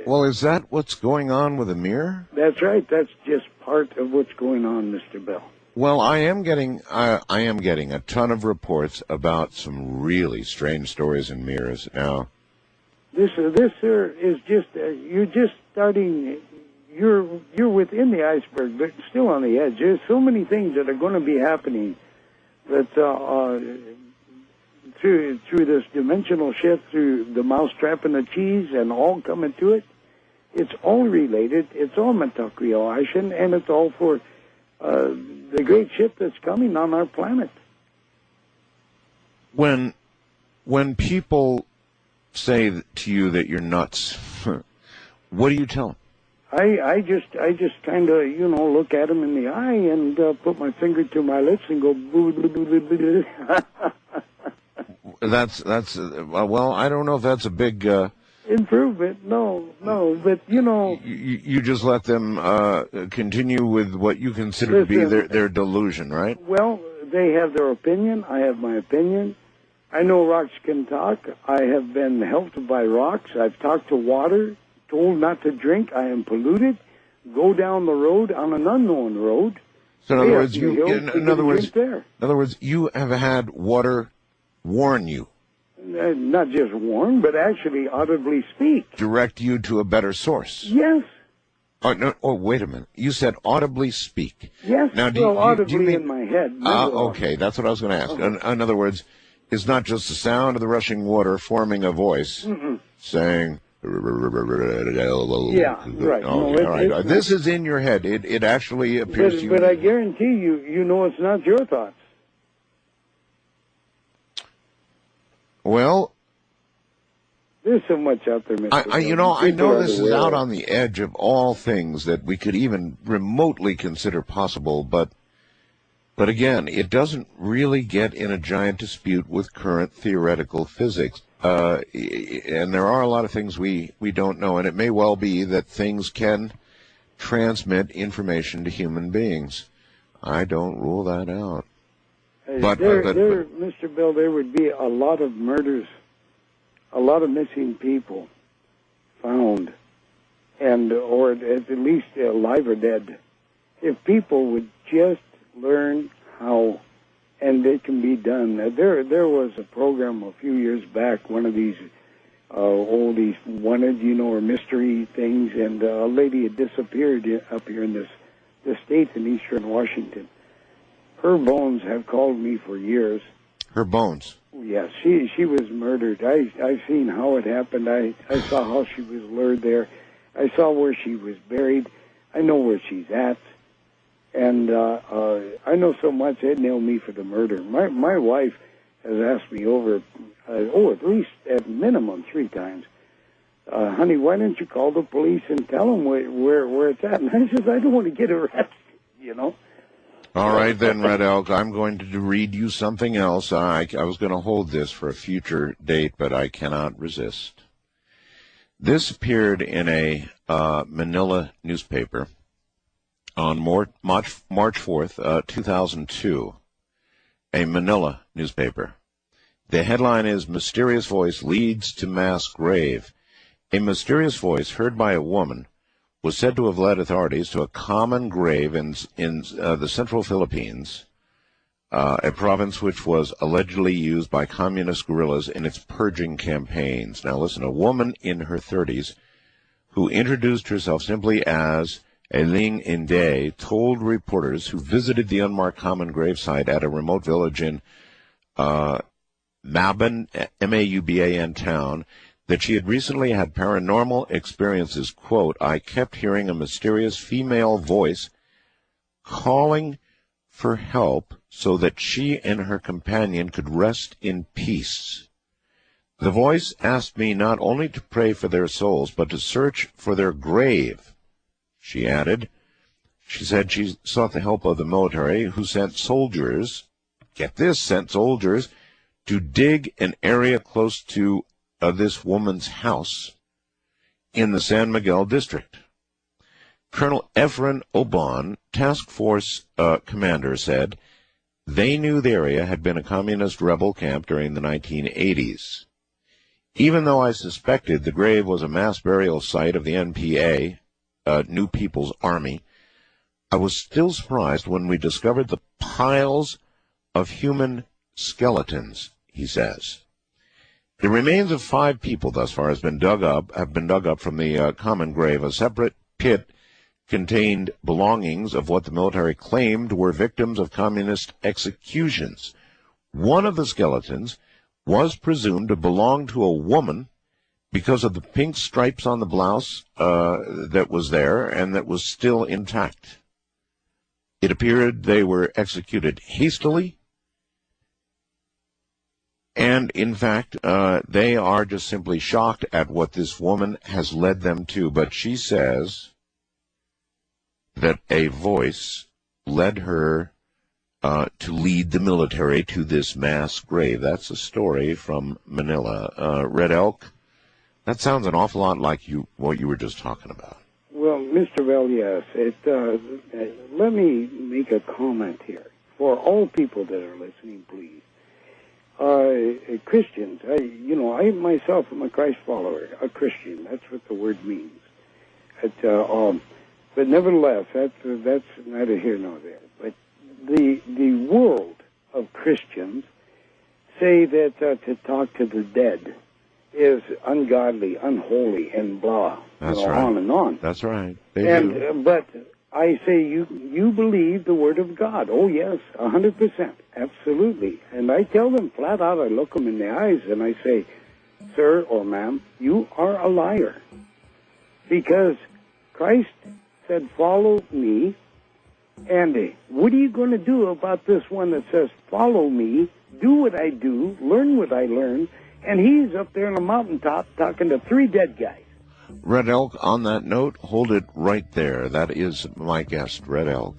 well, is that what's going on with the mirror? That's right. That's just part of what's going on, Mr. Bell. Well, I am getting a ton of reports about some really strange stories in mirrors now. This sir, is just you're just starting. You're within the iceberg, but still on the edge. There's so many things that are going to be happening that through this dimensional shift, through the mousetrap and the cheese, and all coming to it. It's all related. It's all Metokrioashin, and it's all for the great shift that's coming on our planet. When people say to you that you're nuts, what do you tell them? I just kind of look at them in the eye and put my finger to my lips and go boo boo boo boo boo. That's well, I don't know if that's a big improvement. No, but you just let them continue with what you consider to be their delusion, right? Well, they have their opinion. I have my opinion. I know rocks can talk. I have been helped by rocks. I've talked to water, told not to drink. I am polluted. Go down the road on an unknown road. So in other words, you have had water warn you. Not just warn, but actually audibly speak. Direct you to a better source. Yes. Oh, no, wait a minute. You said audibly speak. Yes, now, audibly do you mean, in my head. Okay, that's what I was going to ask. In other words, it's not just the sound of the rushing water forming a voice saying... Yeah, right. All right. This is in your head. It actually appears to you. But I guarantee you know it's not your thoughts. Well, there's so much out there, Mr. I know this is out on the edge of all things that we could even remotely consider possible, but again, it doesn't really get in a giant dispute with current theoretical physics. And there are a lot of things we don't know, and it may well be that things can transmit information to human beings. I don't rule that out. But Mr. Bill, there would be a lot of murders, a lot of missing people found, or at least alive or dead. If people would just learn how, and it can be done. There was a program a few years back, one of these these wanted, or mystery things, and a lady had disappeared up here in this state in eastern Washington. Her bones have called me for years. Her bones? Yes, she was murdered. I've seen how it happened. I saw how she was lured there. I saw where she was buried. I know where she's at. And I know so much they'd nail me for the murder. My wife has asked me over, at least at minimum 3 times, honey, why don't you call the police and tell them where it's at? And I says, I don't want to get arrested, All right, then, Red Elk, I'm going to read you something else. I was going to hold this for a future date, but I cannot resist. This appeared in a Manila newspaper on March 4th, 2002, a Manila newspaper. The headline is Mysterious Voice Leads to Mass Grave. A mysterious voice heard by a woman was said to have led authorities to a common grave in the central Philippines, a province which was allegedly used by communist guerrillas in its purging campaigns. Now listen, a woman in her 30s who introduced herself simply as Ailing Inday told reporters who visited the unmarked common gravesite at a remote village in Mauban, M-A-U-B-A-N town, that she had recently had paranormal experiences. Quote, I kept hearing a mysterious female voice calling for help so that she and her companion could rest in peace. The voice asked me not only to pray for their souls, but to search for their grave, she added. She said she sought the help of the military, who sent soldiers, get this, to dig an area close to this woman's house in the San Miguel district. Colonel Efren Obon, task force commander, said they knew the area had been a communist rebel camp during the 1980s. Even though I suspected the grave was a mass burial site of the NPA, New People's Army, I was still surprised when we discovered the piles of human skeletons, he says. The remains of 5 people thus far have been dug up from the common grave. A separate pit contained belongings of what the military claimed were victims of communist executions. One of the skeletons was presumed to belong to a woman because of the pink stripes on the blouse that was there and that was still intact. It appeared they were executed hastily, and in fact, they are just simply shocked at what this woman has led them to. But she says that a voice led her to lead the military to this mass grave. That's a story from Manila. Red Elk, that sounds an awful lot like what you were just talking about. Well, Mr. Bell, yes. Let me make a comment here. For all people that are listening, please. Christians, I myself am a Christ follower, a Christian. That's what the word means. But nevertheless, that's neither here nor there. But the world of Christians say that to talk to the dead is ungodly, unholy, and blah. That's right. On and on. That's right. But I say you believe the Word of God. Oh, yes, 100%. Absolutely. And I tell them flat out, I look them in the eyes and I say, sir or ma'am, you are a liar. Because Christ said, follow me. And what are you going to do about this one that says, follow me, do what I do, learn what I learn, and he's up there on the mountaintop talking to 3 dead guys. Red Elk, on that note, hold it right there. That is my guest, Red Elk.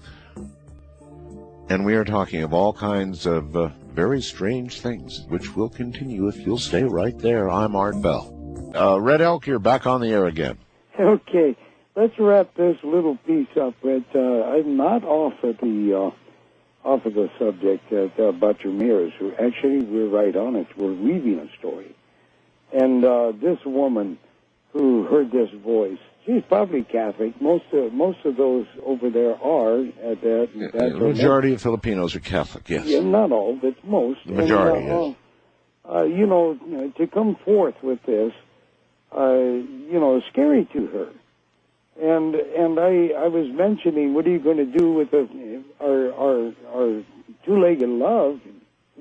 And we are talking of all kinds of very strange things, which will continue if you'll stay right there. I'm Art Bell. Red Elk, you're back on the air again. Okay, let's wrap this little piece up. I'm not off of the subject about your mirrors. Actually, we're right on it. We're weaving a story. And this woman who heard this voice, she's probably Catholic. Most of those over there are. The majority of Filipinos are Catholic, yes. Yeah, not all, but most. The majority, yes. To come forth with this, is scary to her. And I was mentioning, what are you going to do with our two-legged love,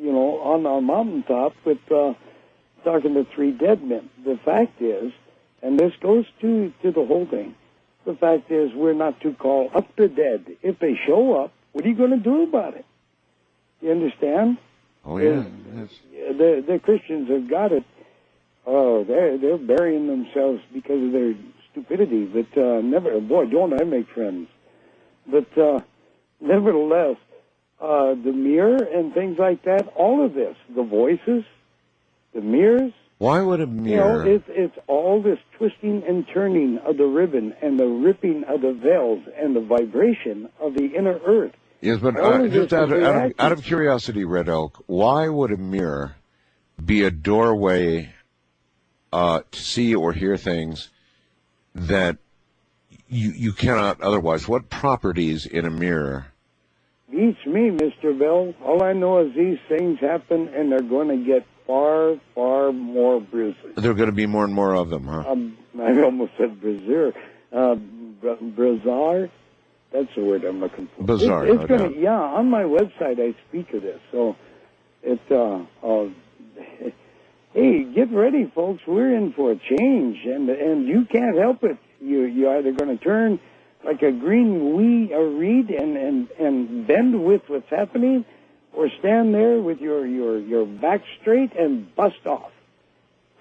on our mountaintop with talking to 3 dead men? The fact is, and this goes to the whole thing, the fact is we're not to call up the dead. If they show up, what are you going to do about it? You understand? Oh, yeah. The Christians have got it. Oh, they're burying themselves because of their stupidity. But don't I make friends. But nevertheless, the mirror and things like that, all of this, the voices, the mirrors. Why would a mirror? It's all this twisting and turning of the ribbon and the ripping of the veils and the vibration of the inner earth. Yes, but just out of curiosity, Red Elk, why would a mirror be a doorway to see or hear things that you cannot otherwise? What properties in a mirror? Beats me, Mr. Bell. All I know is these things happen, and they're going to get far, far more bruises. There are going to be more and more of them, huh? I almost said brazier. Brazar? That's the word I'm looking for. Bizarre, it's going to, yeah, on my website I speak of this. So hey, get ready, folks. We're in for a change, and you can't help it. You're either going to turn like a green reed and bend with what's happening, or stand there with your back straight and bust off.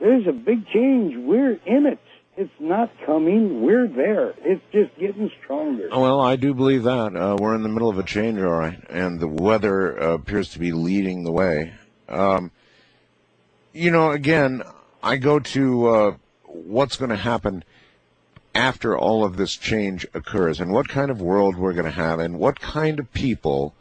There's a big change. We're in it. It's not coming. We're there. It's just getting stronger. Well, I do believe that. We're in the middle of a change, all right, and the weather appears to be leading the way. Again, I go to what's going to happen after all of this change occurs, and what kind of world we're going to have, and what kind of people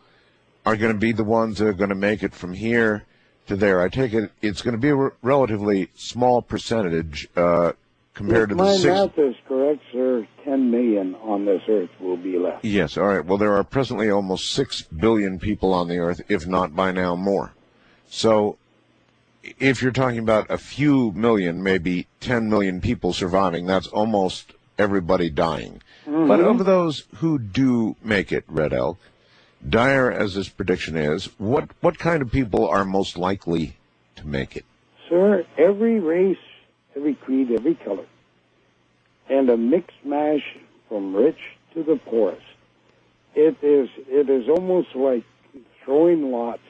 are going to be the ones that are going to make it from here to there. I take it it's going to be a relatively small percentage compared to the If my math is correct, sir, 10 million on this earth will be left. Yes, all right. Well, there are presently almost 6 billion people on the earth, if not by now more. So if you're talking about a few million, maybe 10 million people surviving, that's almost everybody dying. Mm-hmm. But of those who do make it, Red Elk, dire as this prediction is, what kind of people are most likely to make it? Sir, every race, every creed, every color, and a mixed mash from rich to the poorest. It is almost like throwing lots,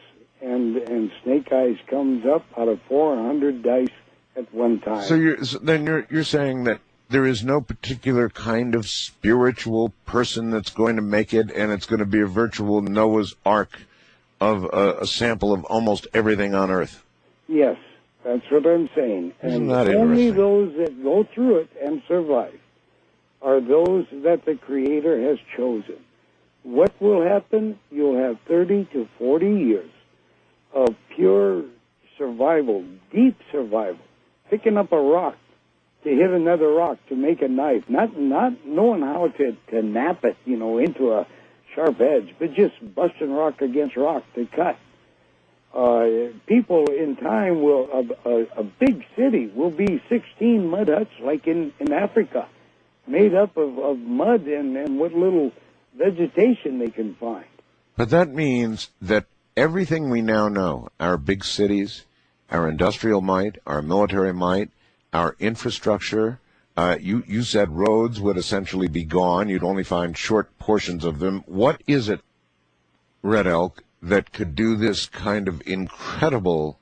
and Snake Eyes comes up out of 400 dice at one time. So you're saying that there is no particular kind of spiritual person that's going to make it, and it's going to be a virtual Noah's Ark of a sample of almost everything on Earth. Yes, that's what I'm saying. Isn't and that only interesting? those that go through it and survive are those that the Creator has chosen. What will happen? You'll have 30 to 40 years of pure survival, deep survival, picking up a rock to hit another rock to make a knife, not knowing how to nap it, into a sharp edge, but just busting rock against rock to cut. People in time a big city will be 16 mud huts like in Africa, made up of mud and what little vegetation they can find. But that means that everything we now know, our big cities, our industrial might, our military might, our infrastructure, you said roads would essentially be gone. You'd only find short portions of them. What is it, Red Elk, that could do this kind of incredible,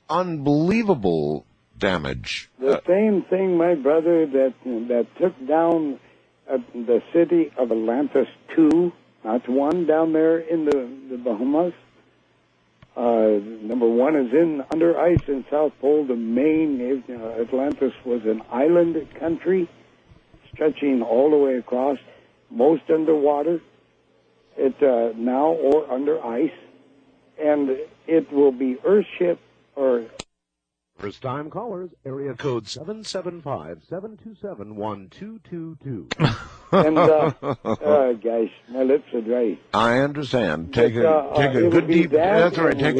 unbelievable damage? The same thing, my brother, that took down the city of Atlantis 2, not 1, down there in the Bahamas. Number 1 is under ice in South Pole. The main Atlantis was an island country stretching all the way across, most underwater. It now or under ice, and it will be Earthship or. First-time callers, area code 775-727-1222. And, guys, my lips are dry. I understand. Take a good deep. That's all right. Take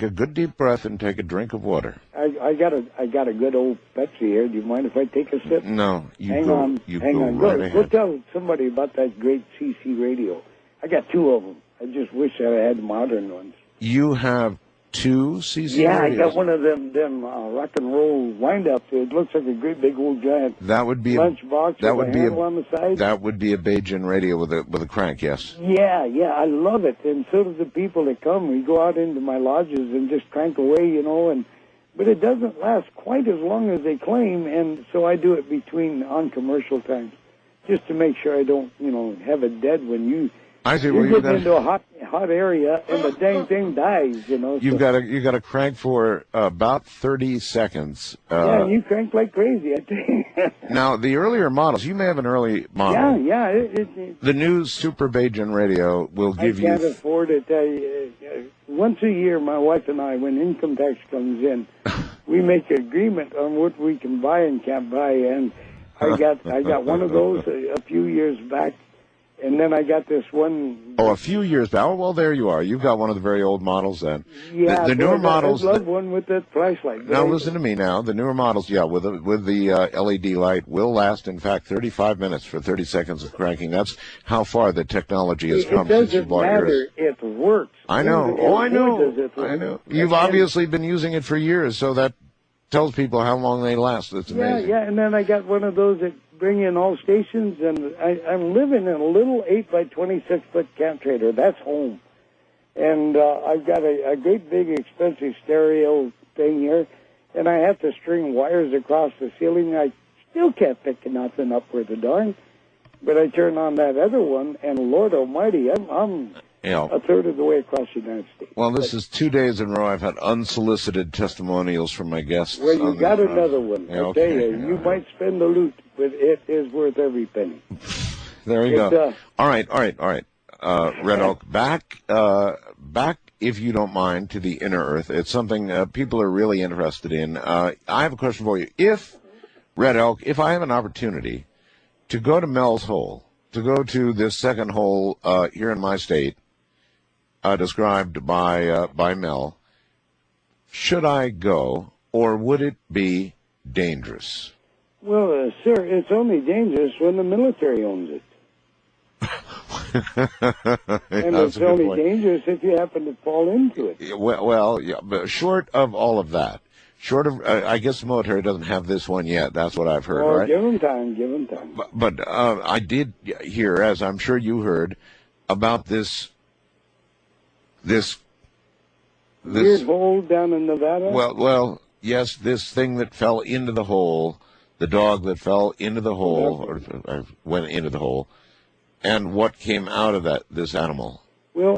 a good deep breath and take a drink of water. I got a good old Pepsi here. Do you mind if I take a sip? No, Hang on. Right ahead. Go tell somebody about that great CC radio. I got 2 of them. I just wish I had modern ones. You have 2 CC Yeah, radios? I got one of them rock and roll wind-up. It looks like a great big old giant that would be lunchbox with a handle on the side. That would be a Beijing radio with a crank, yes. Yeah, I love it. And so do the people that come. We go out into my lodges and just crank away, but it doesn't last quite as long as they claim, and so I do it on commercial times, just to make sure I don't, have it dead when you... I see. You're getting into a hot hot area, and the dang thing dies, you know. You've got to crank for about 30 seconds. Yeah, you crank like crazy, I tell you. Now, the earlier models, you may have an early model. Yeah. The new Super Bajan radio will give you... I can't afford it. Once a year, my wife and I, when income tax comes in, we make an agreement on what we can buy and can't buy. And I got one of those a few years back. And then I got this one. Oh, a few years back. Oh, well, there you are. You've got one of the very old models then. Yeah, the newer models. I love one with that flashlight. Now listen to me. Now the newer models, with the LED light, will last in fact 35 minutes for 30 seconds of cranking. That's how far the technology has come since you bought yours. It works. I know. I know. You've obviously been using it for years, so that tells people how long they last. That's amazing. Yeah. And then I got one of those that bring in all stations, and I'm living in a little 8 by 26 foot camp trailer. That's home. And I've got a great big expensive stereo thing here, and I have to string wires across the ceiling. I still can't pick nothing up worth a darn. But I turn on that other one, and Lord Almighty, I'm a third of the way across the United States. Well, this is 2 days in a row I've had unsolicited testimonials from my guests. Well, you got another one. Yeah, I tell you might spend the loot, but it is worth every penny. There you go. All right. Red Elk, back, if you don't mind, to the inner earth. It's something people are really interested in. I have a question for you. If I have an opportunity to go to Mel's Hole, to go to this second hole here in my state, described by Mel, should I go, or would it be dangerous? Well, sir, it's only dangerous when the military owns it. And it's only dangerous if you happen to fall into it. Well, yeah, but short of all of that, I guess the military doesn't have this one yet. That's what I've heard, right? Give them time. But I did hear, as I'm sure you heard, about this weird hole down in Nevada. Well, yes, this thing that fell into the hole, the dog that fell into the hole, or went into the hole, and what came out of this animal. Well,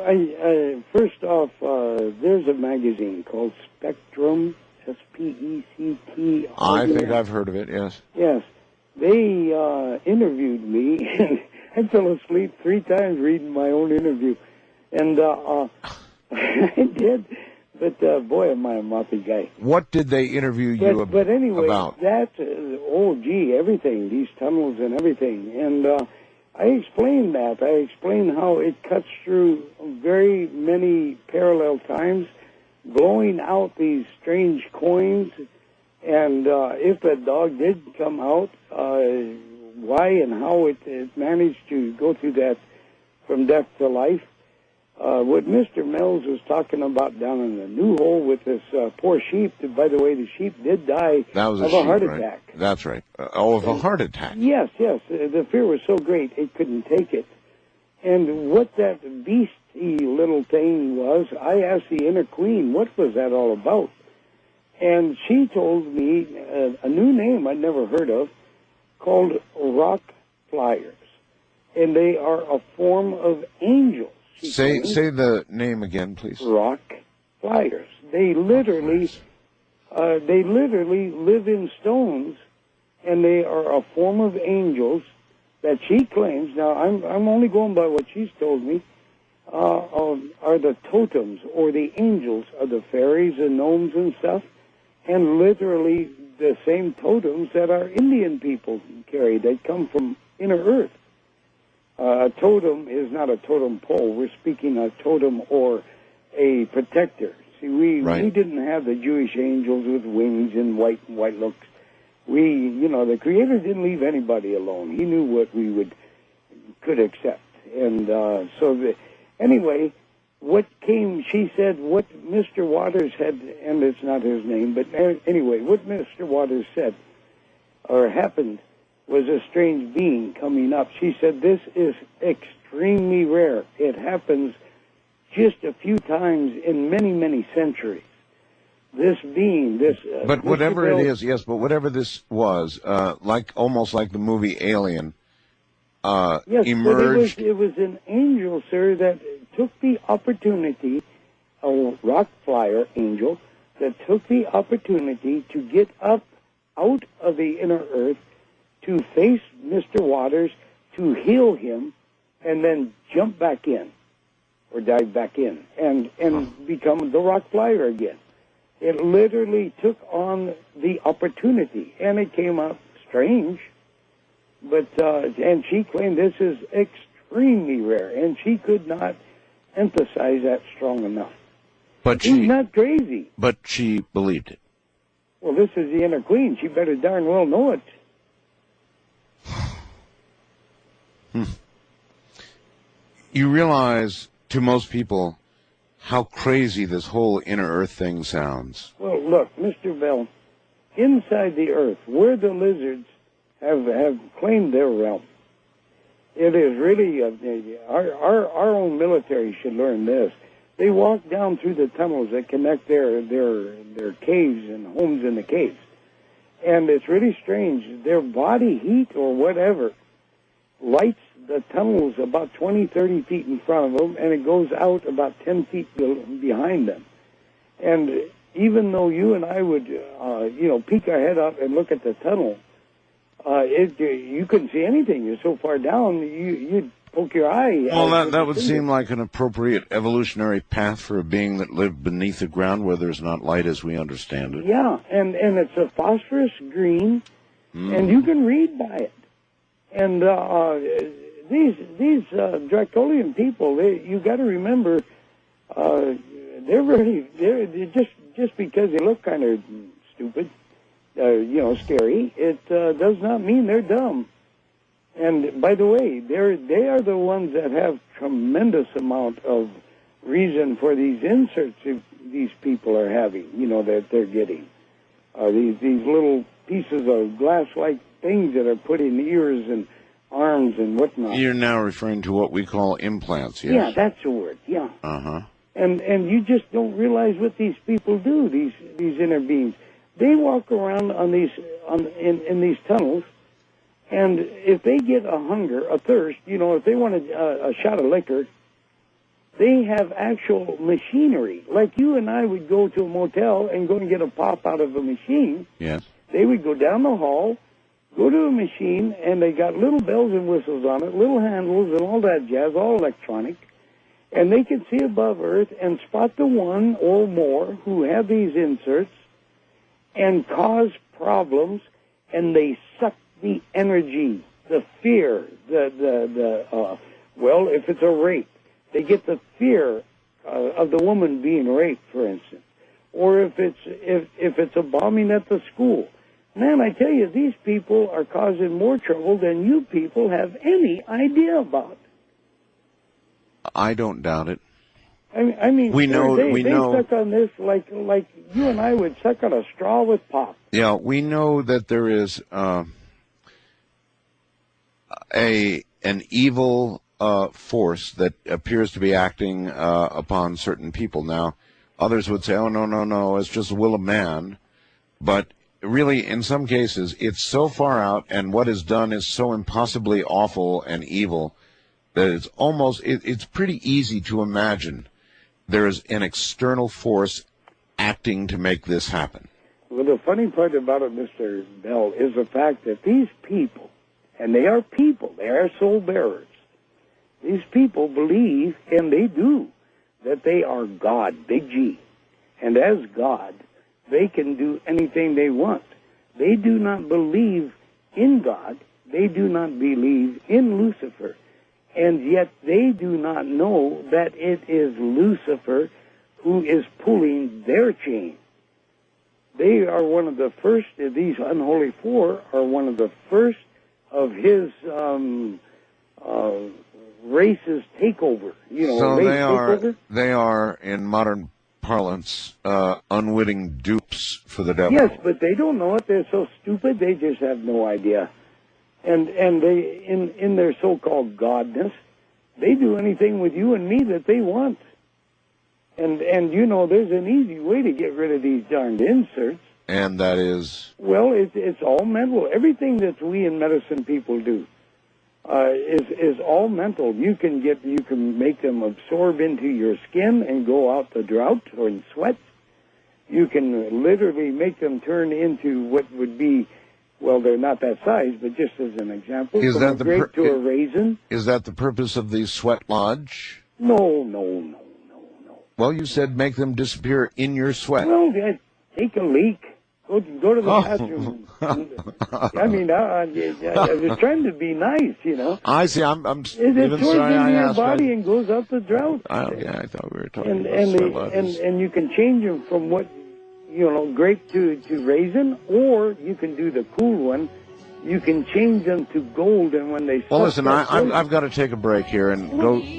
first off, there's a magazine called Spectrum. SPECT. I think I've heard of it, yes. Yes. They interviewed me, and I fell asleep 3 times reading my own interview. And I did, but boy, am I a mouthy guy. What did they interview you about? But anyway, that's, everything, these tunnels and everything. And I explained that. I explained how it cuts through very many parallel times, blowing out these strange coins, and if that dog did come out, why and how it managed to go through that from death to life. What Mr. Mills was talking about down in the new hole with this poor sheep, by the way, the sheep did die of a heart attack. That's right. Of a heart attack. Yes. The fear was so great it couldn't take it. And what that beastie little thing was, I asked the inner queen, what was that all about? And she told me a new name I'd never heard of called rock flyers. And they are a form of angels. Say the name again, please. Rock flyers. They literally live in stones, and they are a form of angels that she claims, now I'm only going by what she's told me, are the totems or the angels of the fairies and gnomes and stuff, and literally the same totems that our Indian people carry. They come from inner earth. A totem is not a totem pole. We're speaking a totem or a protector. See, we didn't have the Jewish angels with wings and white looks. The Creator didn't leave anybody alone. He knew what we could accept. And anyway, she said what Mr. Waters had, and it's not his name, but anyway, what Mr. Waters said or happened was a strange being coming up. She said this is extremely rare. It happens just a few times in many, many centuries. This being, but whatever it is, yes. But whatever this was, almost like the movie Alien, yes, emerged. But it was an angel, sir, that took the opportunity, a rock flyer angel, that took the opportunity to get up out of the inner earth to face Mr. Waters, to heal him, and then jump back in, or dive back in, and become the rock flyer again. It literally took on the opportunity, and it came out strange. But and she claimed this is extremely rare, and she could not emphasize that strong enough. But She's not crazy. But she believed it. Well, this is the inner queen. She better darn well know it. You realize, to most people, how crazy this whole inner earth thing sounds. Well, look, Mr. Bell, inside the earth, where the lizards have claimed their realm, it is really, our own military should learn this. They walk down through the tunnels that connect their caves and homes in the caves. And it's really strange. Their body heat or whatever lights the tunnels about 20, 30 feet in front of them, and it goes out about 10 feet behind them. And even though you and I would, peek our head up and look at the tunnel, you couldn't see anything. You're so far down, you'd poke your eye. Well, that would seem like an appropriate evolutionary path for a being that lived beneath the ground where there's not light as we understand it. Yeah, and it's a phosphorus green, and you can read by it. And these Dracolian people, you got to remember, they're just because they look kind of stupid, scary. It does not mean they're dumb. And by the way, they are the ones that have tremendous amount of reason for these inserts these people are having, that they're getting. These little pieces of glass-like things that are put in ears and arms and whatnot. You're now referring to what we call implants, yes? Yeah, that's the word, yeah. Uh-huh. And you just don't realize what these people do, these inner beings. They walk around in these tunnels, and if they get a hunger, a thirst, if they want a shot of liquor, they have actual machinery. Like you and I would go to a motel and go and get a pop out of a machine. Yes. They would go down the hall, go to a machine, and they got little bells and whistles on it, little handles and all that jazz, all electronic. And they can see above Earth and spot the one or more who have these inserts and cause problems, and they suck the energy, the fear, if it's a rape, they get the fear of the woman being raped, for instance, or if it's a bombing at the school. Man, I tell you, these people are causing more trouble than you people have any idea about. I don't doubt it. I mean, we know. They suck on this like you and I would suck on a straw with pop. Yeah, we know that there is an evil force that appears to be acting upon certain people. Now, others would say, "Oh no, it's just the will of man," but really, in some cases, it's so far out, and what is done is so impossibly awful and evil that it's pretty easy to imagine there is an external force acting to make this happen. Well, the funny part about it, Mr. Bell, is the fact that these people, and they are people, they are soul bearers, these people believe, and they do, that they are God, big G. And as God, they can do anything they want. They do not believe in God. They do not believe in Lucifer. And yet they do not know that it is Lucifer who is pulling their chain. They are one of the first, these unholy four are one of the first of his race's takeover. So race takeover. They are, in modern parlance, unwitting dupes for the devil. Yes, but they don't know it. They're so stupid, they just have no idea. And they, in their so-called godness, they do anything with you and me that they want. And there's an easy way to get rid of these darned inserts. And that is? Well, it's all mental. Everything that we in medicine people do. is all mental. You can make them absorb into your skin and go out the drought or in sweat. You can literally make them turn into what would be, well, they're not that size, but just as an example, Is from that a the grape to a raisin. Is that the purpose of the sweat lodge? No. Well, you said make them disappear in your sweat. Well, take a leak. Go to the bathroom. I mean, I was trying to be nice, you know. I see. I'm It even absorbs sorry I into your asked. body and goes out the drought. Yeah, I thought we were talking about sweat lodges. And you can change them from what, grape to raisin, or you can do the cool one. You can change them to gold, and when they... Well, listen, I've got to take a break here and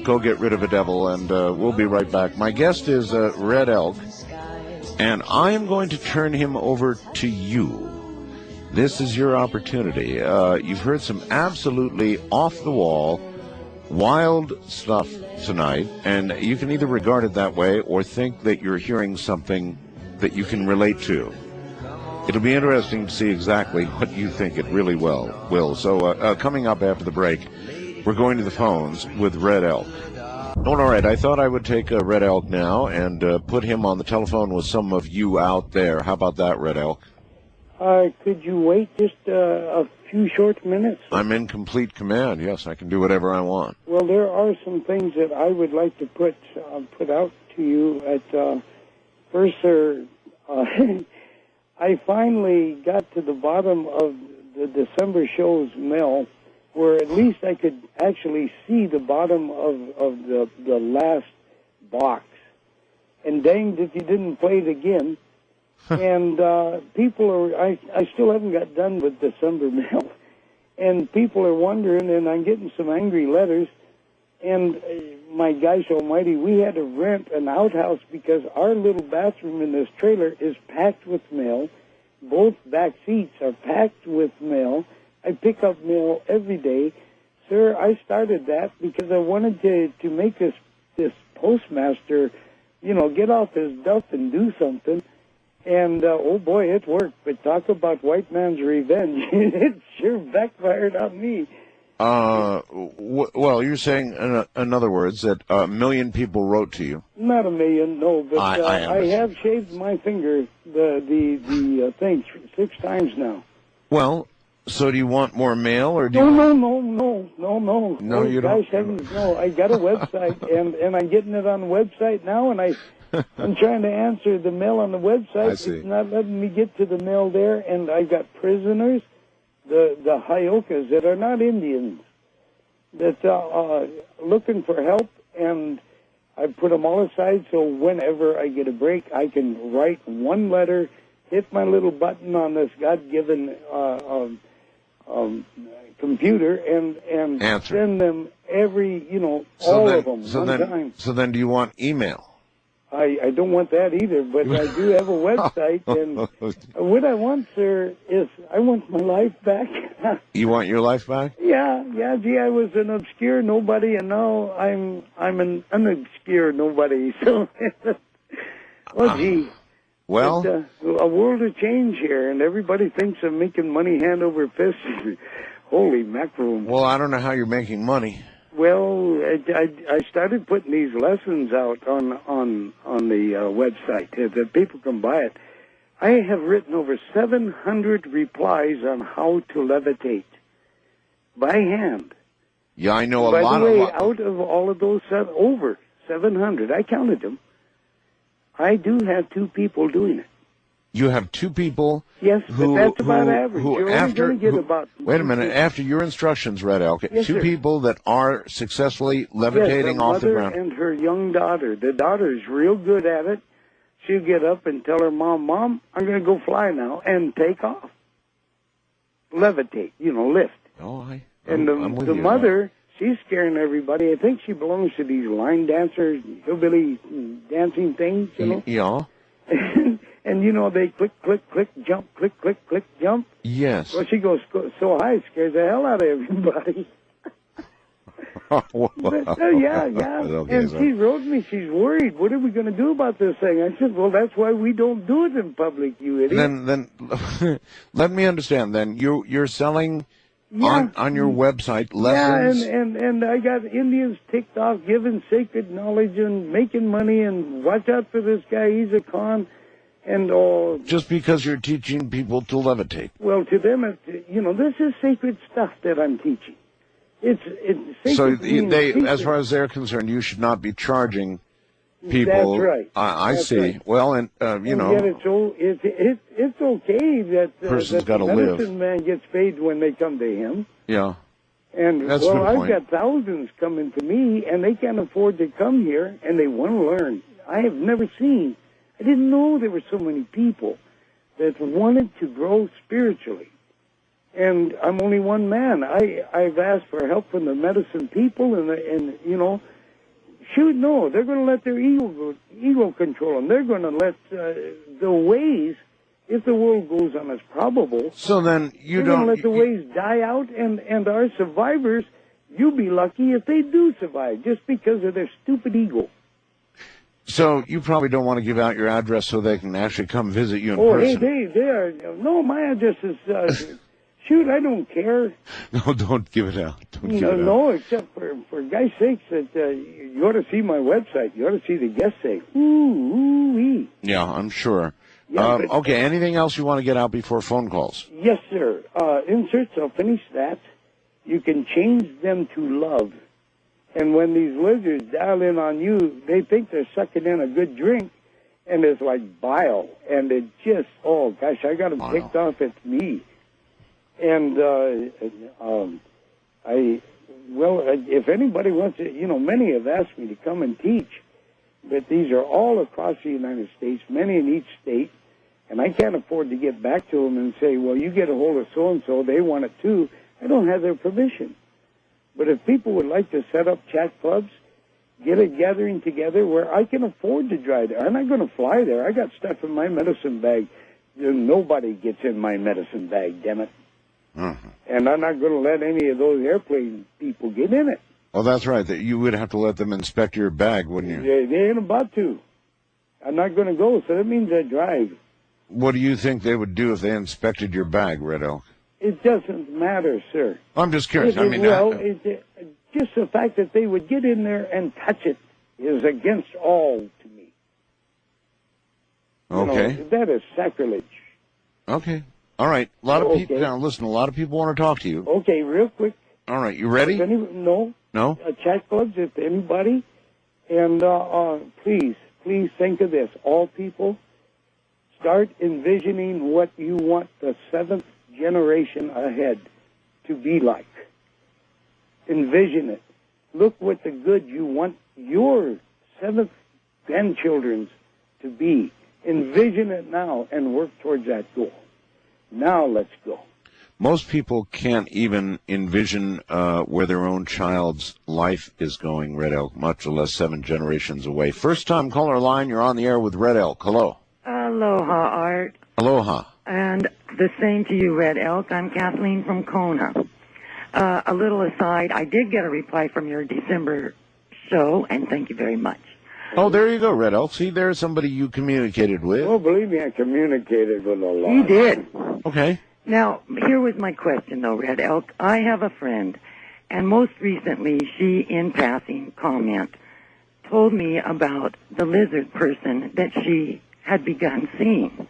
go get rid of a devil, and we'll be right back. My guest is Red Elk, and I am going to turn him over to you. This is your opportunity. You've heard some absolutely off-the-wall, wild stuff tonight, and you can either regard it that way or think that you're hearing something that you can relate to. It'll be interesting to see exactly what you think it really will. So coming up after the break, we're going to the phones with Red Elk. All right, I thought I would take Red Elk now and put him on the telephone with some of you out there. How about that, Red Elk? Could you wait just a few short minutes? I'm in complete command. Yes, I can do whatever I want. Well, there are some things that I would like to put out to you. First, sir, I finally got to the bottom of the December show's mail, where at least I could actually see the bottom of the last box. And danged if you didn't play it again. And people are, I still haven't got done with December mail. And people are wondering, and I'm getting some angry letters. And my gosh almighty, we had to rent an outhouse because our little bathroom in this trailer is packed with mail. Both back seats are packed with mail. I pick up mail every day. Sir, I started that because I wanted to make this postmaster, get off his duff and do something. And, oh boy, it worked. But talk about white man's revenge. It sure backfired on me. Well, you're saying, in other words, that a million people wrote to you. Not a million, no, but I have shaved my finger, the thing 6 times now. Well, so do you want more mail, or do you... No. No, you don't. Gosh heavens, no. I got a website, and I'm getting it on the website now, and I'm trying to answer the mail on the website. I see. It's not letting me get to the mail there, and I've got prisoners, the Hyokas that are not Indians, that are looking for help, and I put them all aside so whenever I get a break, I can write one letter, hit my little button on this God-given computer, and Answer. send them every, all of them one time. So then do you want email? I don't want that either, but I do have a website, and what I want, sir, is I want my life back. You want your life back? Yeah, gee, I was an obscure nobody, and now I'm an unobscure nobody, so, well, gee. Well, but, a world of change here, and everybody thinks I'm making money hand over fist. Holy mackerel. Well, I don't know how you're making money. Well, I started putting these lessons out on the website that people can buy it. I have written over 700 replies on how to levitate by hand. Yeah, I know a By lot the way, of... out of all of those, over 700, I counted them. I do have 2 people doing it. You have 2 people... Yes, but that's about average. You're only going to get about... Wait a minute. After your instructions, Red Elk, Yes, 2 sir. people that are successfully levitating off the ground. And her young daughter. The daughter's real good at it. She'll get up and tell her mom, I'm going to go fly now, and take off. Levitate, lift. And the mother, she's scaring everybody. I think she belongs to these line dancers, hillbilly dancing things, Yeah. And, they click, click, click, jump, click, click, click, jump. Yes. Well, she goes so high, it scares the hell out of everybody. Yeah. Okay, and she wrote me, she's worried. What are we going to do about this thing? I said, well, that's why we don't do it in public, you idiot. Then let me understand. Then you're selling on your website, Yeah, lessons. and I got Indians ticked off giving sacred knowledge and making money, and watch out for this guy, he's a con. And Just because you're teaching people to levitate. well, to them, this is sacred stuff that I'm teaching. It's sacred. So means they, secret. as far as they're concerned, you should not be charging people. That's right. I That's see. right. Well, and And yet it's okay that Person's that gotta the live. medicine man gets paid when they come to him. yeah. And That's a good I've point. got thousands coming to me, and they can't afford to come here, and they want to learn. I have never seen. I didn't know there were so many people that wanted to grow spiritually. And I'm only one man. I've asked for help from the medicine people, and shoot, no, they're going to let their ego control them. They're going to let the ways, if the world goes on as probable, So then you they're going don't. to let the ways die out, and our survivors, you'll be lucky if they do survive, just because of their stupid ego. So you probably don't want to give out your address so they can actually come visit you in Oh, hey, person. they are. No, my address is. Shoot, I don't care. No, don't give it out. Don't give it out. No, except for God's sakes, that you ought to see my website. You ought to see the guest say, ooh-wee. Yeah, I'm sure. Yeah, but- Okay, anything else you want to get out before phone calls? Yes, sir. Inserts, I'll finish that. You can change them to love. And when these lizards dial in on you, they think they're sucking in a good drink, and it's like bile. And it just, oh, gosh, I got them picked off. It's me. And if anybody wants to, many have asked me to come and teach, but these are all across the United States, many in each state, and I can't afford to get back to them and say, well, you get a hold of so-and-so, they want it too. I don't have their permission. But if people would like to set up chat clubs, get a gathering together where I can afford to drive there. I'm not going to fly there. I got stuff in my medicine bag. Nobody gets in my medicine bag, damn it. Mm-hmm. And I'm not going to let any of those airplane people get in it. Well, that's right. That you would have to let them inspect your bag, wouldn't you? They ain't about to. I'm not going to go, so that means I drive. What do you think they would do if they inspected your bag, Red Elk? It doesn't matter, sir. I'm just curious. Just the fact that they would get in there and touch it is against all to me. Okay. That is sacrilege. Okay. All right. A lot of people. Okay. Now, listen. A lot of people want to talk to you. Okay, real quick. All right. You ready? No. No. Chat clubs, if anybody. And please think of this. All people, start envisioning what you want the seventh generation ahead to be like. Envision it. Look what the good you want your seventh grandchildren's to be. Envision it now and work towards that goal. Now let's go. Most people can't even envision where their own child's life is going, Red Elk, much less 7 generations away. First-time caller line, you're on the air with Red Elk. Hello. Aloha, Art. Aloha. And the same to you, Red Elk. I'm Kathleen from Kona. A little aside, I did get a reply from your December show, and thank you very much. Oh, there you go, Red Elk. See, there's somebody you communicated with. Oh, believe me, I communicated with a lot. He did. Okay. Now, here was my question, though, Red Elk. I have a friend, and most recently, she, in passing comment, told me about the lizard person that she had begun seeing,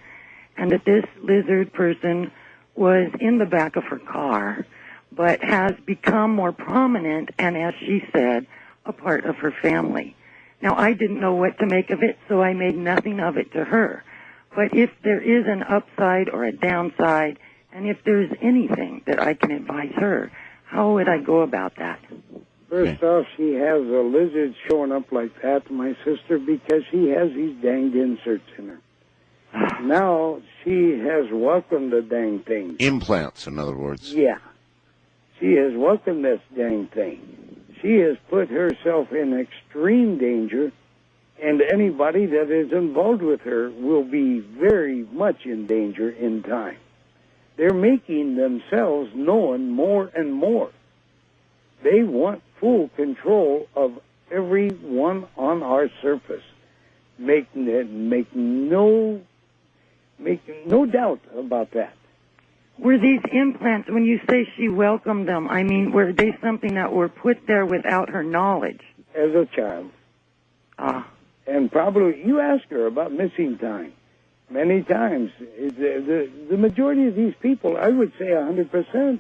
and that this lizard person was in the back of her car, but has become more prominent and, as she said, a part of her family. Now, I didn't know what to make of it, so I made nothing of it to her. But if there is an upside or a downside, and if there's anything that I can advise her, how would I go about that? First off, she has a lizard showing up like that, my sister, because she has these danged inserts in her. Now, she has welcomed the dang thing. Implants, in other words. Yeah. She has welcomed this dang thing. She has put herself in extreme danger, and anybody that is involved with her will be very much in danger in time. They're making themselves known more and more. They want full control of everyone on our surface. Make no doubt about that. Were these implants, when you say she welcomed them, I mean, were they something that were put there without her knowledge? As a child. Ah. And probably, you ask her about missing time. Many times. The majority of these people, I would say 100%,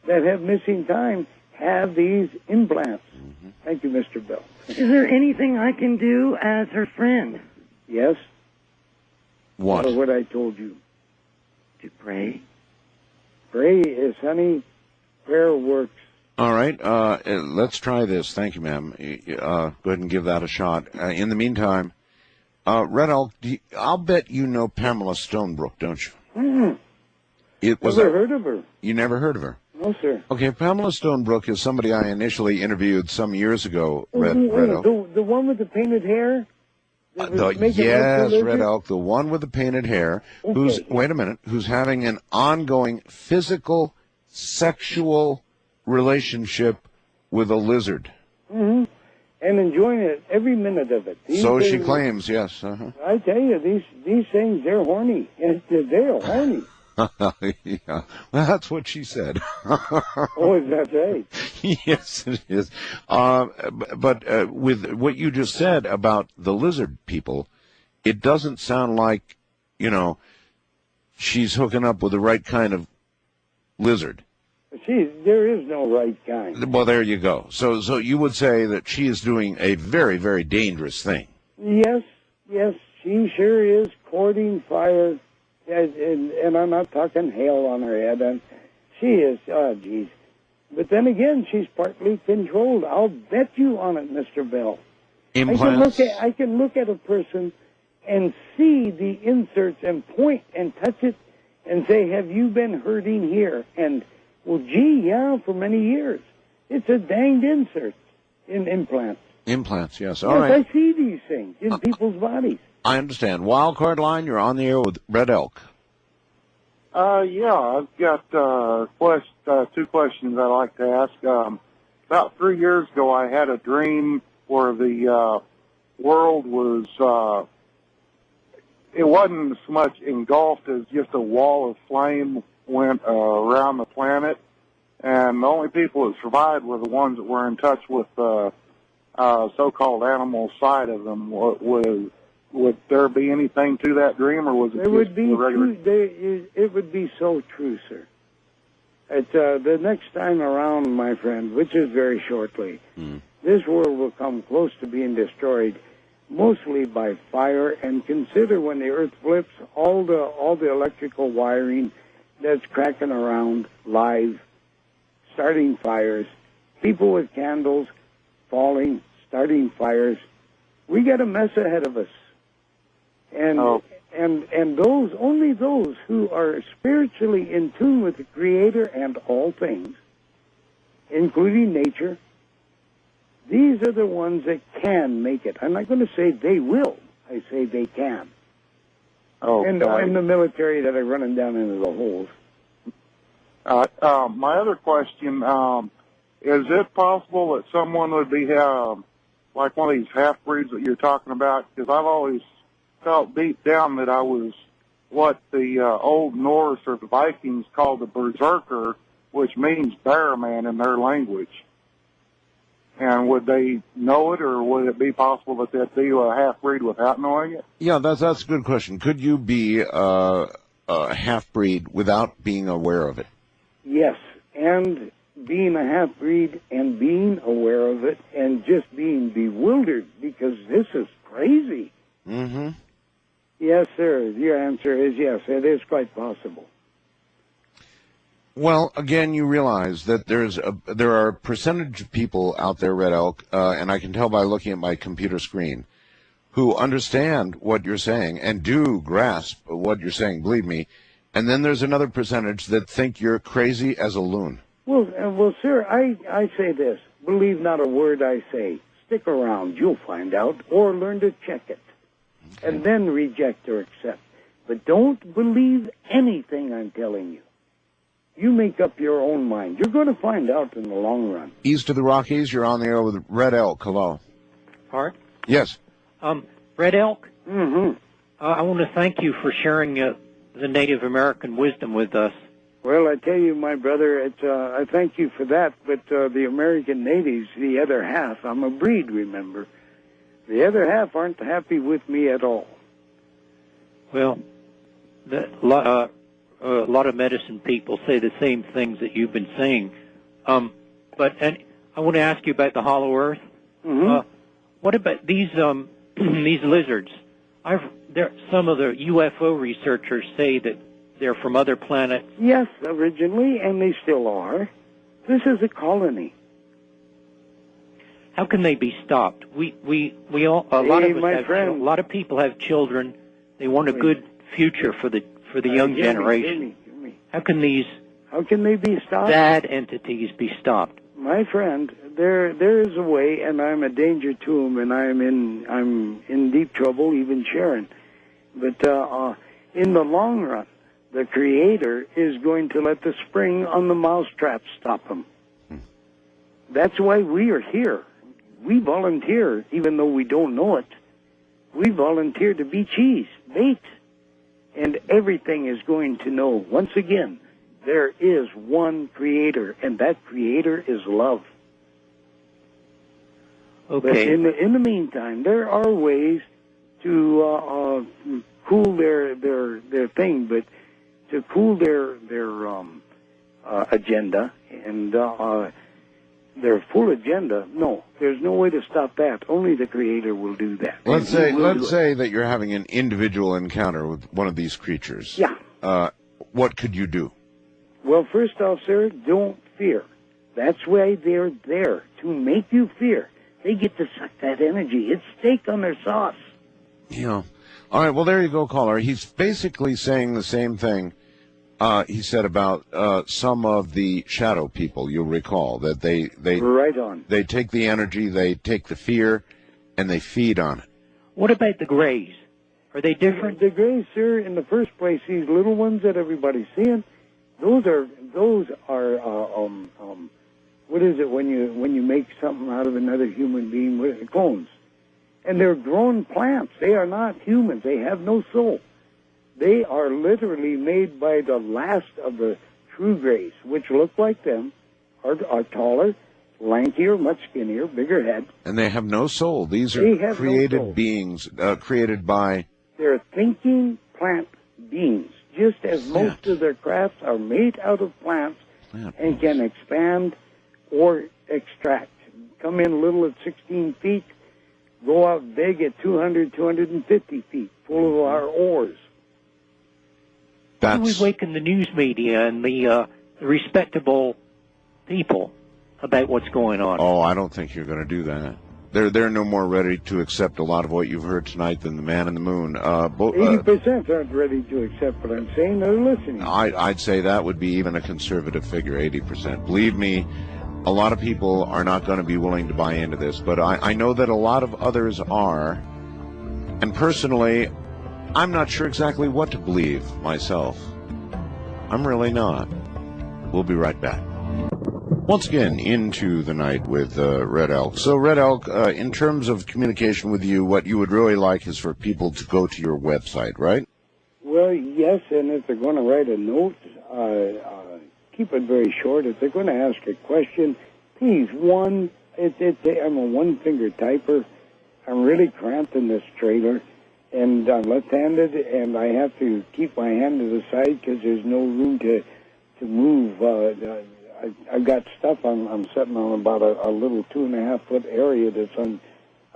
that have missing time have these implants. Mm-hmm. Thank you, Mr. Bell. Is there anything I can do as her friend? Yes. What? Or what I told you. To pray. Pray is, honey, prayer works. All right, let's try this. Thank you, ma'am. Go ahead and give that a shot. In the meantime, Red Elk, I'll bet you know Pamela Stonebrook, don't you? Mm-hmm. Never heard of her. You never heard of her? No, sir. Okay, Pamela Stonebrook is somebody I initially interviewed some years ago, Red Elk. The one with the painted hair? Yes, Red Elk, the one with the painted hair, okay. who's having an ongoing physical, sexual relationship with a lizard. Mm-hmm. And enjoying it, every minute of it. So she claims, yes. Uh-huh. I tell you, these things, they're horny. They're horny. Yeah. Well, that's what she said. Oh, is that right? Yes, it is. But with what you just said about the lizard people, it doesn't sound like, she's hooking up with the right kind of lizard. There is no right kind. Well, there you go. So you would say that she is doing a very, very dangerous thing. Yes, she sure is courting fire. And I'm not talking hail on her head. And she is, oh, geez. But then again, she's partly controlled. I'll bet you on it, Mr. Bell. Implants? I can look at a person and see the inserts and point and touch it and say, have you been hurting here? And, well, gee, yeah, for many years. It's a danged insert in implants. Implants, yes. All right. I see these things in people's bodies. I understand. Wildcard line, you're on the air with Red Elk. Yeah, I've got two questions I'd like to ask. About 3 years ago, I had a dream where the world was, it wasn't so much engulfed as just a wall of flame went around the planet, and the only people that survived were the ones that were in touch with the so-called animal side of them. Would there be anything to that dream, or was it it would be regular? It would be so true, sir. It's the next time around, my friend, which is very shortly, this world will come close to being destroyed, mostly by fire. And consider when the Earth flips, all the electrical wiring that's cracking around live, starting fires, people with candles falling, starting fires. We got a mess ahead of us. And only those who are spiritually in tune with the Creator and all things, including nature, these are the ones that can make it. I'm not going to say they will. I say they can. Oh, and the military that are running down into the holes. My other question, is it possible that someone would be like one of these half-breeds that you're talking about? Because I've always felt deep down that I was what the Old Norse or the Vikings called a berserker, which means bear man in their language. And would they know it, or would it be possible that they'd be a half-breed without knowing it? Yeah, that's a good question. Could you be a half-breed without being aware of it? Yes, and being a half-breed and being aware of it and just being bewildered because this is crazy. Mm-hmm. Yes, sir. Your answer is yes. It is quite possible. Well, again, you realize that there are a percentage of people out there, Red Elk, and I can tell by looking at my computer screen, who understand what you're saying and do grasp what you're saying, believe me. And then there's another percentage that think you're crazy as a loon. Well, sir, I say this. Believe not a word I say. Stick around. You'll find out, or learn to check it. Okay. And then reject or accept. But don't believe anything I'm telling you. You make up your own mind. You're going to find out in the long run. East of the Rockies, you're on the air with Red Elk. Hello. Art? Yes. Red Elk? Mm-hmm. I want to thank you for sharing the Native American wisdom with us. Well, I tell you, my brother, I thank you for that, but the American natives, the other half, I'm a breed, remember, the other half aren't happy with me at all. Well, a lot of medicine people say the same things that you've been saying. And I want to ask you about the Hollow Earth. Mm-hmm. What about these these lizards? Some of the UFO researchers say that they're from other planets. Yes, originally, and they still are. This is a colony. How can they be stopped? A lot of people have children. They want a good future for the young generation. Hear me. How can they be stopped? Bad entities be stopped? My friend, there is a way, and I'm a danger to them, and I'm in deep trouble, even Sharon. But in the long run, the Creator is going to let the spring on the mousetrap stop them. That's why we are here. We volunteer, even though we don't know it. We volunteer to be cheese, bait. And everything is going to know, once again, there is one Creator, and that Creator is love. Okay. But in the meantime, there are ways to cool their thing, but to cool their agenda and their full agenda. No, there's no way to stop that. Only the Creator will do that. Let's say that you're having an individual encounter with one of these creatures. Yeah. What could you do? Well, first off, sir, don't fear. That's why they're there, to make you fear. They get to suck that energy. It's steak on their sauce. Yeah. All right, well, there you go, caller. He's basically saying the same thing he said about some of the shadow people, you'll recall, that they right on. They take the energy, they take the fear, and they feed on it. What about the Greys? Are they different? The Greys, sir, in the first place, these little ones that everybody's seeing, those are what is it when you make something out of another human being? Clones. And they're grown plants. They are not humans. They have no soul. They are literally made by the last of the true Greys, which look like them, are taller, lankier, much skinnier, bigger head. And they have no soul. These are created beings, created by... They're thinking plant beings, just as most of their crafts are made out of plants and can expand or extract. Come in little at 16 feet, go out big at 200, 250 feet, full of our ores. How do we waken the news media and the respectable people about what's going on? Oh, I don't think you're going to do that. They're no more ready to accept a lot of what you've heard tonight than the man in the moon. 80% aren't ready to accept what I'm saying. They're listening. I'd say that would be even a conservative figure, 80%. Believe me, a lot of people are not going to be willing to buy into this, but I know that a lot of others are. And personally, I'm not sure exactly what to believe myself. I'm really not. We'll be right back. Once again, into the night with Red Elk. So, Red Elk, in terms of communication with you, what you would really like is for people to go to your website, right? Well, yes, and if they're going to write a note, keep it very short. If they're going to ask a question, please, I'm a one-finger typer. I'm really cramped in this trailer, and I'm left-handed, and I have to keep my hand to the side because there's no room to move. I've got stuff. I'm sitting on about a little 2.5-foot area that's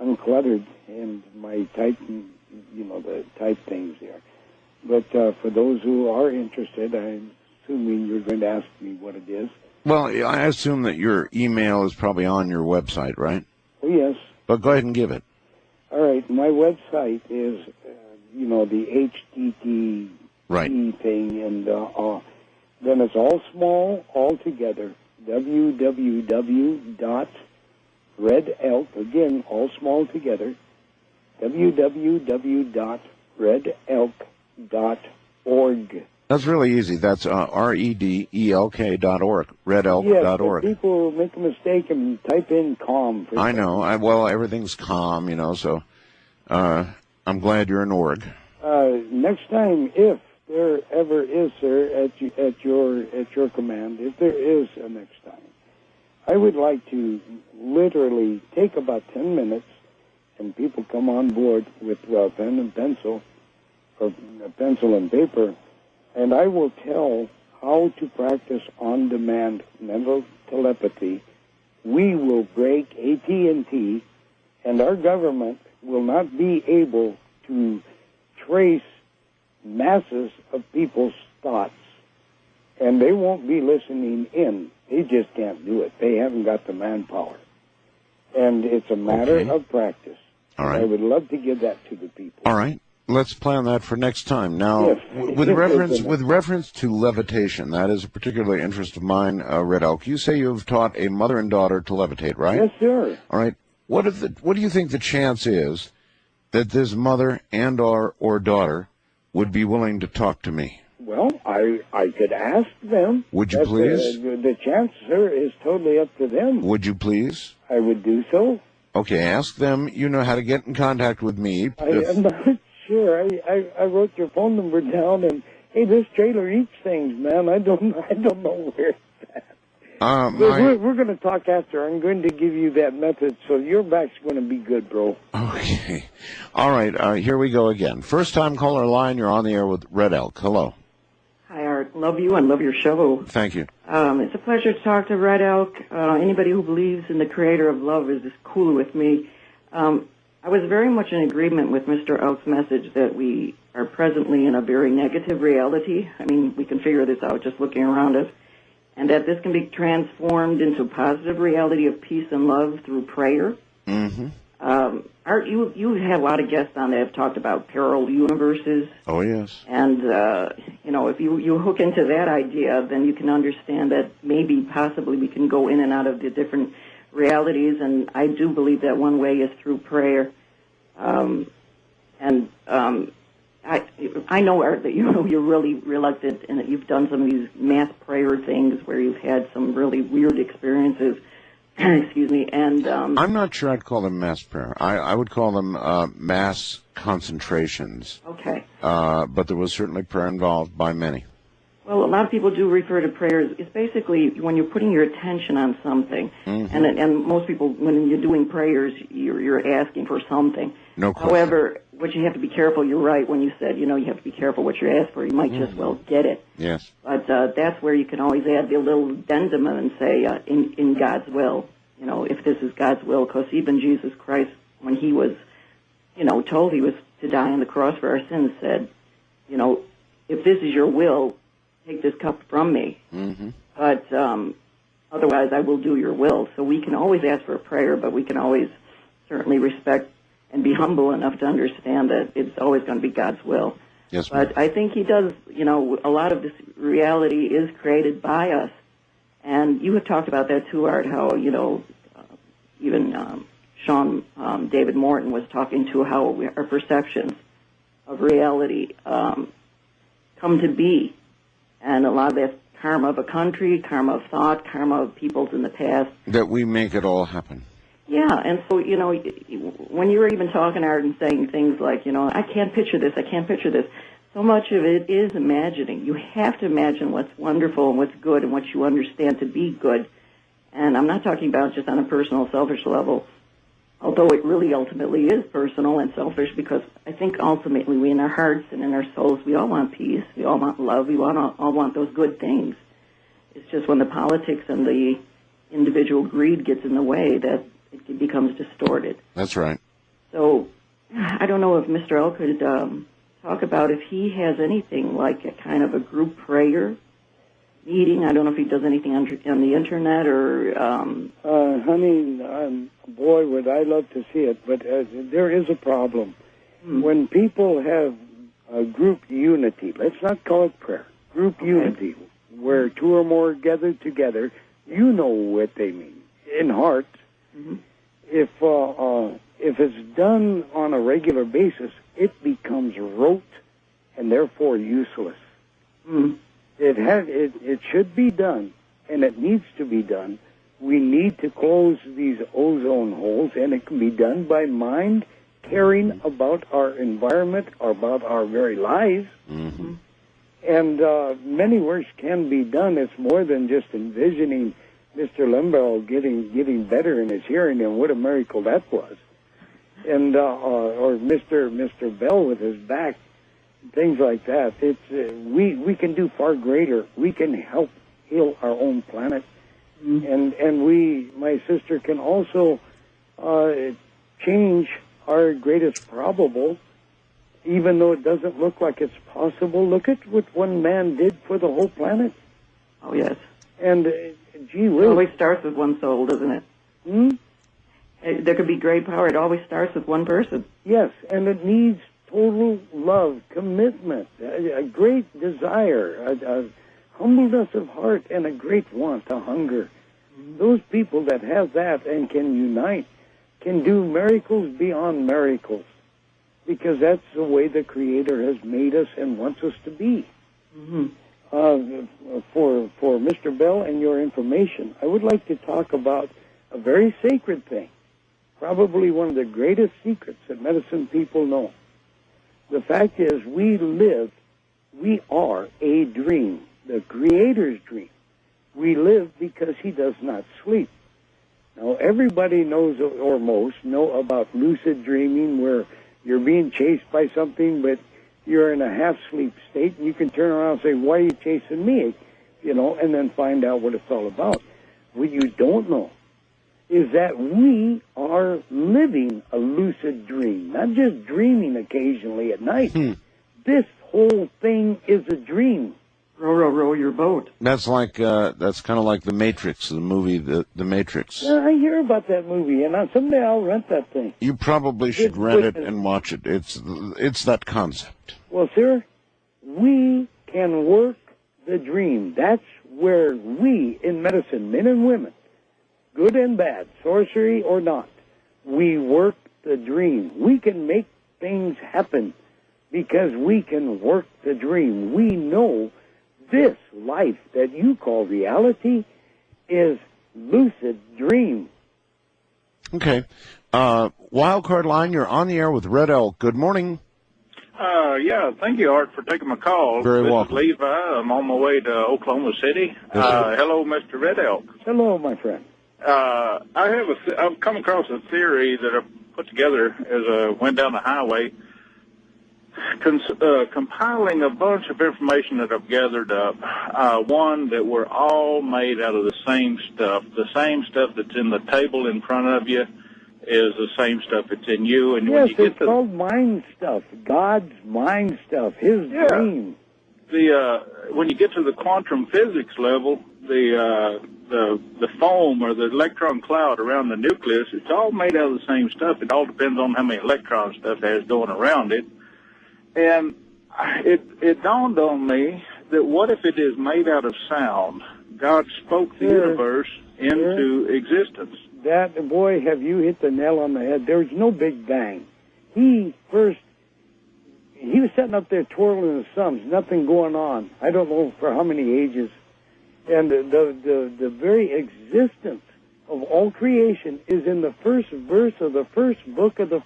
uncluttered, and my type, the type things there. But for those who are interested, I'm assuming you're going to ask me what it is. Well, I assume that your email is probably on your website, right? Oh, yes. But go ahead and give it. All right. My website is, the HTTP thing, and then it's all small, all together, www.redelk, again, all small together, www.redelk.org. That's really easy. That's REDELK.org, redelk.org. Yes, people make a mistake and type in COM. I know. Well, everything's COM, so I'm glad you're an org. Next time, if there ever is, sir, at your command, if there is a next time, I would like to literally take about 10 minutes, and people come on board with pen and pencil, or pencil and paper, and I will tell how to practice on-demand mental telepathy. We will break AT&T, and our government will not be able to trace masses of people's thoughts, and they won't be listening in. They just can't do it. They haven't got the manpower, and it's a matter of practice. All right. I would love to give that to the people. All right. Let's plan that for next time. Now, Yes. with reference to levitation, that is a particular interest of mine, Red Elk. You say you've taught a mother and daughter to levitate, right? Yes, sir. All right. What do you think the chance is that this mother and or daughter would be willing to talk to me? Well, I could ask them. Would you please? The chance, sir, is totally up to them. Would you please? I would do so. Okay, ask them. You know how to get in contact with me. I'm not sure. I wrote your phone number down, and hey, this trailer eats things, man. I don't know where it's at. We're going to talk after. I'm going to give you that method, so your back's going to be good, bro. Okay. All right. Here we go again. First time caller line. You're on the air with Red Elk. Hello. Hi, Art. Love you and love your show. Thank you. It's a pleasure to talk to Red Elk. Anybody who believes in the creator of love is just cool with me. I was very much in agreement with Mr. Elk's message that we are presently in a very negative reality. I mean, we can figure this out just looking around us. And that this can be transformed into positive reality of peace and love through prayer. Mm-hmm. Art, you had a lot of guests on that have talked about parallel universes. Oh, yes. And, if you hook into that idea, then you can understand that maybe, possibly, we can go in and out of the different realities. And I do believe that one way is through prayer. I know, Art, that you're really reluctant and that you've done some of these mass prayer things where you've had some really weird experiences. Excuse me. And I'm not sure I'd call them mass prayer. I would call them mass concentrations. Okay. But there was certainly prayer involved by many. Well, a lot of people do refer to prayers. It's basically when you're putting your attention on something, and most people, when you're doing prayers, you're asking for something. No question. However, what you have to be careful, you're right when you said, you have to be careful what you're asking for. You might just well get it. Yes. But that's where you can always add the little addendum and say, in God's will, if this is God's will, because even Jesus Christ, when he was, told he was to die on the cross for our sins, said, if this is your will, take this cup from me. Mm-hmm. But otherwise, I will do your will. So we can always ask for a prayer, but we can always certainly respect and be humble enough to understand that it's always going to be God's will. Yes, but I think he does, a lot of this reality is created by us. And you have talked about that too, Art, how, even Sean David Morton was talking to how our perceptions of reality come to be. And a lot of that's karma of a country, karma of thought, karma of peoples in the past. That we make it all happen. Yeah, and so, when you're even talking, Art, and saying things like, I can't picture this, I can't picture this, so much of it is imagining. You have to imagine what's wonderful and what's good and what you understand to be good. And I'm not talking about just on a personal, selfish level, although it really ultimately is personal and selfish, because I think ultimately we in our hearts and in our souls, we all want peace, we all want love, we all want those good things. It's just when the politics and the individual greed gets in the way that it becomes distorted. That's right. So I don't know if Mr. L could talk about if he has anything like a kind of a group prayer meeting. I don't know if he does anything on the internet or... honey, boy, would I love to see it, but there is a problem. When people have a group unity, let's not call it prayer, group unity, where two or more gathered together, you know what they mean, in heart. Mm-hmm. If it's done on a regular basis, it becomes rote and therefore useless. Mm. It should be done, and it needs to be done. We need to close these ozone holes, and it can be done by mind caring about our environment, or about our very lives. Mm-hmm. And many works can be done. It's more than just envisioning Mr. Limbaugh getting better in his hearing, and what a miracle that was. And or Mr. Bell with his back, things like that. It's we can do far greater. We can help heal our own planet, and we, my sister, can also change our greatest probable. Even though it doesn't look like it's possible, look at what one man did for the whole planet. Oh, yes. And, gee whiz. It always starts with one soul, doesn't it? There could be great power. It always starts with one person. Yes, and it needs total love, commitment, a great desire, a humbleness of heart, and a great want, a hunger. Those people that have that and can unite can do miracles beyond miracles, because that's the way the Creator has made us and wants us to be. For Mr. Bell and your information, I would like to talk about a very sacred thing, probably one of the greatest secrets that medicine people know. The fact is, we are a dream, the Creator's dream. We live because He does not sleep. Now, everybody knows, or most know, about lucid dreaming, where you're being chased by something, but you're in a half-sleep state, and you can turn around and say, why are you chasing me? And then find out what it's all about. What you don't know is that we are living a lucid dream, not just dreaming occasionally at night. This whole thing is a dream. Row, row, row your boat. That's like that's kind of like The Matrix, the movie The Matrix. Yeah, I hear about that movie, and someday I'll rent that thing. You probably should rent it and watch it. It's that concept. Well, sir, we can work the dream. That's where we, in medicine, men and women, good and bad, sorcery or not, we work the dream. We can make things happen because we can work the dream. We know this life that you call reality is lucid dream. Okay. Wildcard line, you're on the air with Red Elk. Good morning. Yeah, thank you, Art, for taking my call. Very welcome. This is Levi. I'm on my way to Oklahoma City. Hello, Mr. Red Elk. Hello, my friend. I've come across a theory that I put together as I went down the highway, compiling a bunch of information that I've gathered up. One, that we're all made out of the same stuff that's in the table in front of you is the same stuff that's in you. And yes, when you get it's called mind stuff, God's mind stuff, His dream. When you get to the quantum physics level, the foam or the electron cloud around the nucleus, it's all made out of the same stuff. It all depends on how many electron stuff there's going around it. And it dawned on me that what if it is made out of sound? God spoke the universe into existence. That, boy, have you hit the nail on the head. There's no Big Bang. He was sitting up there twirling his thumbs, nothing going on. I don't know for how many ages. And the very existence of all creation is in the first verse of the first book of the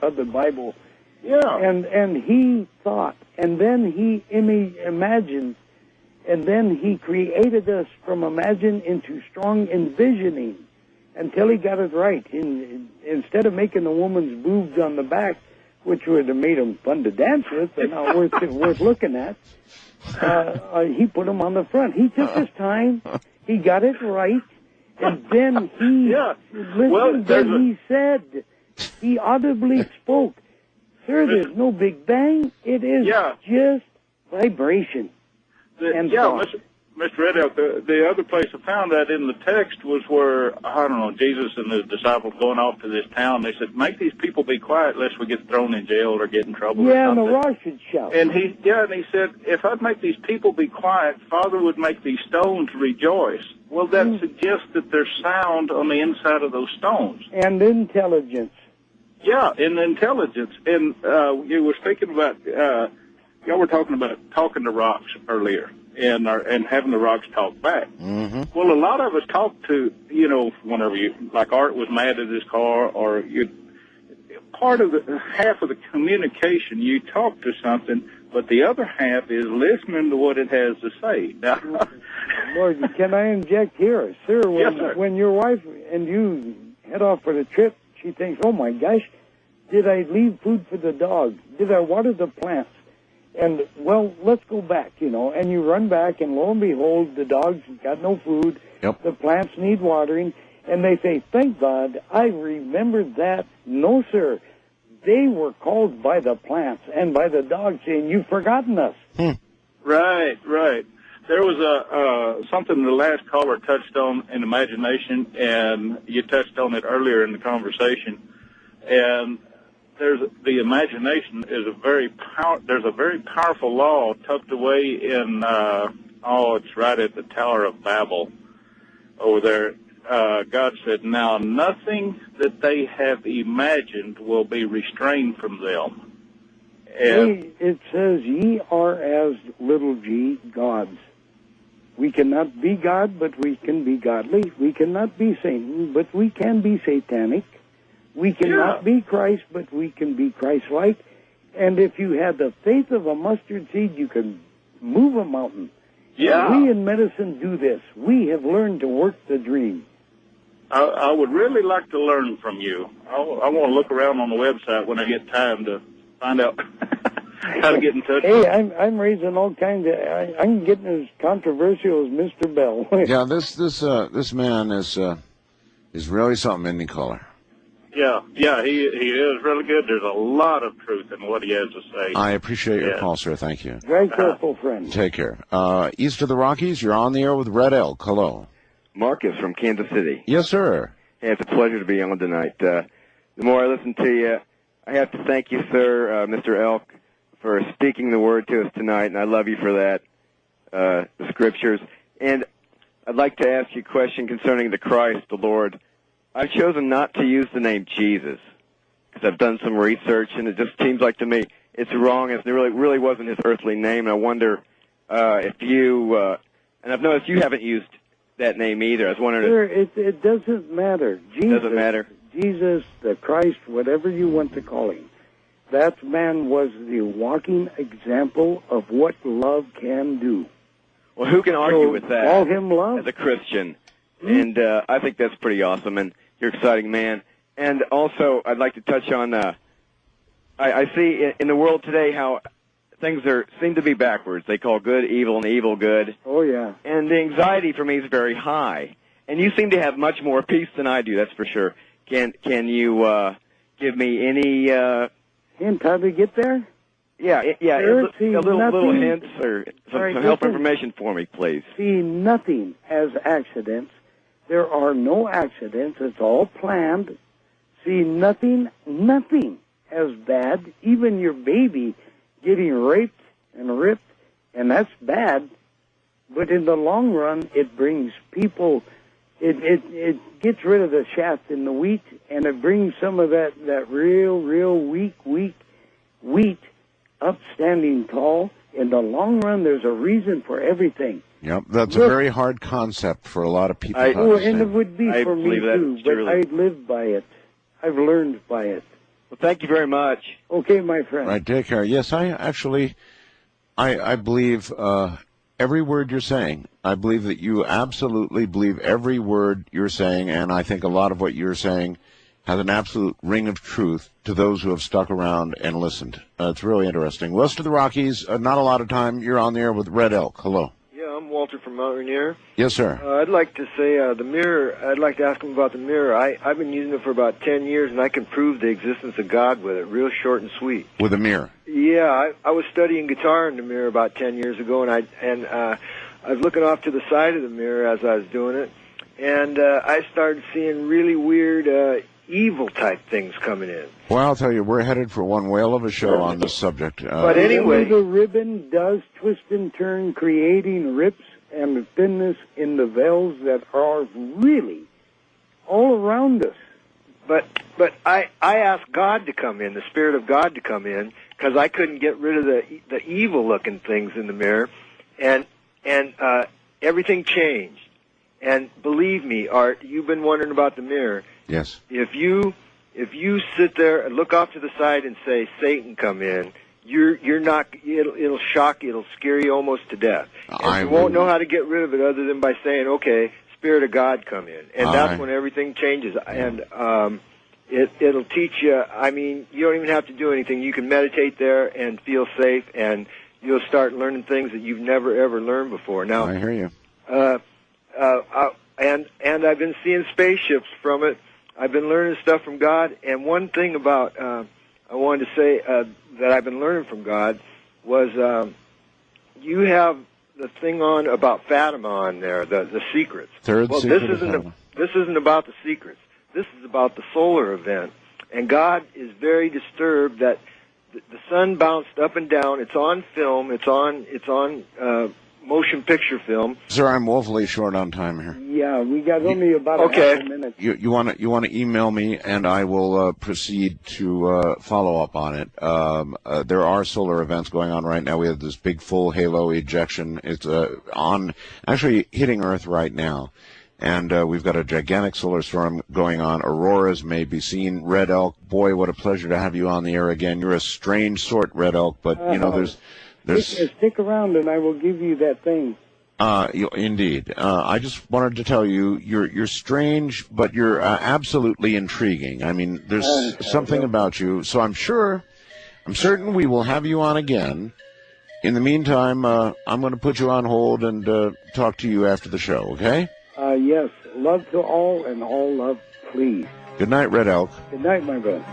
of the Bible. Yeah. And he thought, and then he imagined, and then he created us from imagine into strong envisioning until he got it right. Instead of making the woman's boobs on the back, which would have made them fun to dance with, but not worth looking at, he put them on the front. He took his time. He got it right. And then he said, he audibly spoke, sir, there's no Big Bang. It is just vibration. Mr. Red Elk, the other place I found that in the text was where, I don't know, Jesus and his disciples going off to this town. They said, make these people be quiet lest we get thrown in jail or get in trouble. Yeah, and the rock should shout. And he said, if I'd make these people be quiet, Father would make these stones rejoice. Well, that suggests that there's sound on the inside of those stones. And intelligence. Yeah, and intelligence. And you were speaking about, y'all were talking about talking to rocks earlier. And having the rocks talk back. Mm-hmm. Well, a lot of us talk to, whenever like Art was mad at his car, or half of the communication, you talk to something, but the other half is listening to what it has to say. Now, Lord, can I inject here? Sir, Yes, sir. when your wife and you head off for the trip, she thinks, oh, my gosh, did I leave food for the dog? Did I water the plants? And, well, let's go back, and you run back, and lo and behold, the dog's got no food. Yep. The plants need watering, and they say, thank God, I remembered that. No, sir. They were called by the plants and by the dog saying, you've forgotten us. Right. There was something the last caller touched on in imagination, and you touched on it earlier in the conversation. And the imagination is there's a very powerful law tucked away in it's right at the Tower of Babel over there. God said, now nothing that they have imagined will be restrained from them. And It says, ye are as little g, gods. We cannot be God, but we can be godly. We cannot be Satan, but we can be satanic. We cannot be Christ, but we can be Christ-like. And if you had the faith of a mustard seed, you can move a mountain. yeah, We in medicine do this. We have learned to work the dream. I would really like to learn from you. I want to look around on the website when I get time to find out how to get in touch. Hey, I'm raising all kinds of. I'm getting as controversial as Mr. Bell. Yeah, this man is really something, isn't he, caller? Yeah, he is really good. There's a lot of truth in what he has to say. I appreciate your Yeah. call, sir. Thank you. Very careful, friend. Take care. East of the Rockies, you're on the air with Red Elk. Hello. Marcus from Kansas City. Yes, sir. Hey, it's a pleasure to be on tonight. The more I listen to you, I have to thank you, sir, Mr. Elk, for speaking the word to us tonight, and I love you for that, the scriptures. And I'd like to ask you a question concerning the Christ, the Lord. I've chosen not to use the name Jesus because I've done some research, and it just seems like to me it's wrong. It really wasn't his earthly name. And I wonder if you, and I've noticed you haven't used that name either. I was wondering. Sir, it doesn't matter. Jesus, Doesn't matter. Jesus, the Christ, whatever you want to call him. That man was the walking example of what love can do. Well, who can argue with that Call him love. as a Christian? And I think that's pretty awesome, and you're an exciting man. And also, I'd like to touch on, I see in the world today how things seem to be backwards. They call good evil and evil good. Oh, yeah. And the anxiety for me is very high. And you seem to have much more peace than I do, that's for sure. Can you give me any... Hint how to get there? Yeah, Sir, see, a little nothing- hints or some All right, help listen. information for me, please. See nothing as accidents. There are no accidents. It's all planned. See nothing as bad. Even your baby getting raped and ripped, and that's bad. But in the long run, it brings people, it gets rid of the shaft in the wheat, and it brings some of that real weak wheat up standing tall. In the long run, there's a reason for everything. Yep, that's a Look- very hard concept for a lot of people I- to Oh, and understand. it would be I for me believe that too, but surely. I live by it. I've learned by it. Well, thank you very much. Okay, my friend. Right, take care. Yes, I believe every word you're saying. I believe that you absolutely believe every word you're saying, and I think a lot of what you're saying has an absolute ring of truth to those who have stuck around and listened. It's really interesting. West of the Rockies, not a lot of time. You're on the air with Red Elk. Hello. Yeah, I'm Walter from Mount Rainier. Yes, sir. I'd like to say the mirror. I'd like to ask him about the mirror. I've been using it for about 10 years, and I can prove the existence of God with it, real short and sweet. With a mirror. Yeah, I was studying guitar in the mirror about 10 years ago, and I was looking off to the side of the mirror as I was doing it, and I started seeing really weird evil type things coming in. Well, I'll tell you, we're headed for one whale of a show on this subject. But anyway, the ribbon does twist and turn, creating rips and thinness in the veils that are really all around us. But I asked God to come in, the Spirit of God to come in, because I couldn't get rid of the evil looking things in the mirror, and everything changed. And believe me, Art, you've been wondering about the mirror. Yes. If you sit there and look off to the side and say, Satan, come in, you're not. It'll shock you. It'll scare you almost to death. And you won't know how to get rid of it other than by saying, "Okay, Spirit of God, come in," and that's when everything changes. And it'll teach you. I mean, you don't even have to do anything. You can meditate there and feel safe, and you'll start learning things that you've never ever learned before. Now, I hear you. And I've been seeing spaceships from it. I've been learning stuff from God. And one thing about I wanted to say that I've been learning from God was you have the thing on about Fatima on there, the secrets. Third well, secret this isn't about the secrets. This is about the solar event. And God is very disturbed that the sun bounced up and down. It's on film. It's on motion picture film. Sir, I'm woefully short on time here. Yeah, we got only about a half a minute. You want to email me, and I will proceed to follow up on it. There are solar events going on right now. We have this big full halo ejection. It's actually hitting Earth right now. And we've got a gigantic solar storm going on. Auroras may be seen. Red Elk, boy, what a pleasure to have you on the air again. You're a strange sort, Red Elk, but there's stick around, and I will give you that thing. Indeed. I just wanted to tell you, you're strange, but you're absolutely intriguing. I mean, there's something about you. So I'm certain we will have you on again. In the meantime, I'm going to put you on hold and talk to you after the show. Okay? Yes. Love to all, and all love, please. Good night, Red Elk. Good night, my friend.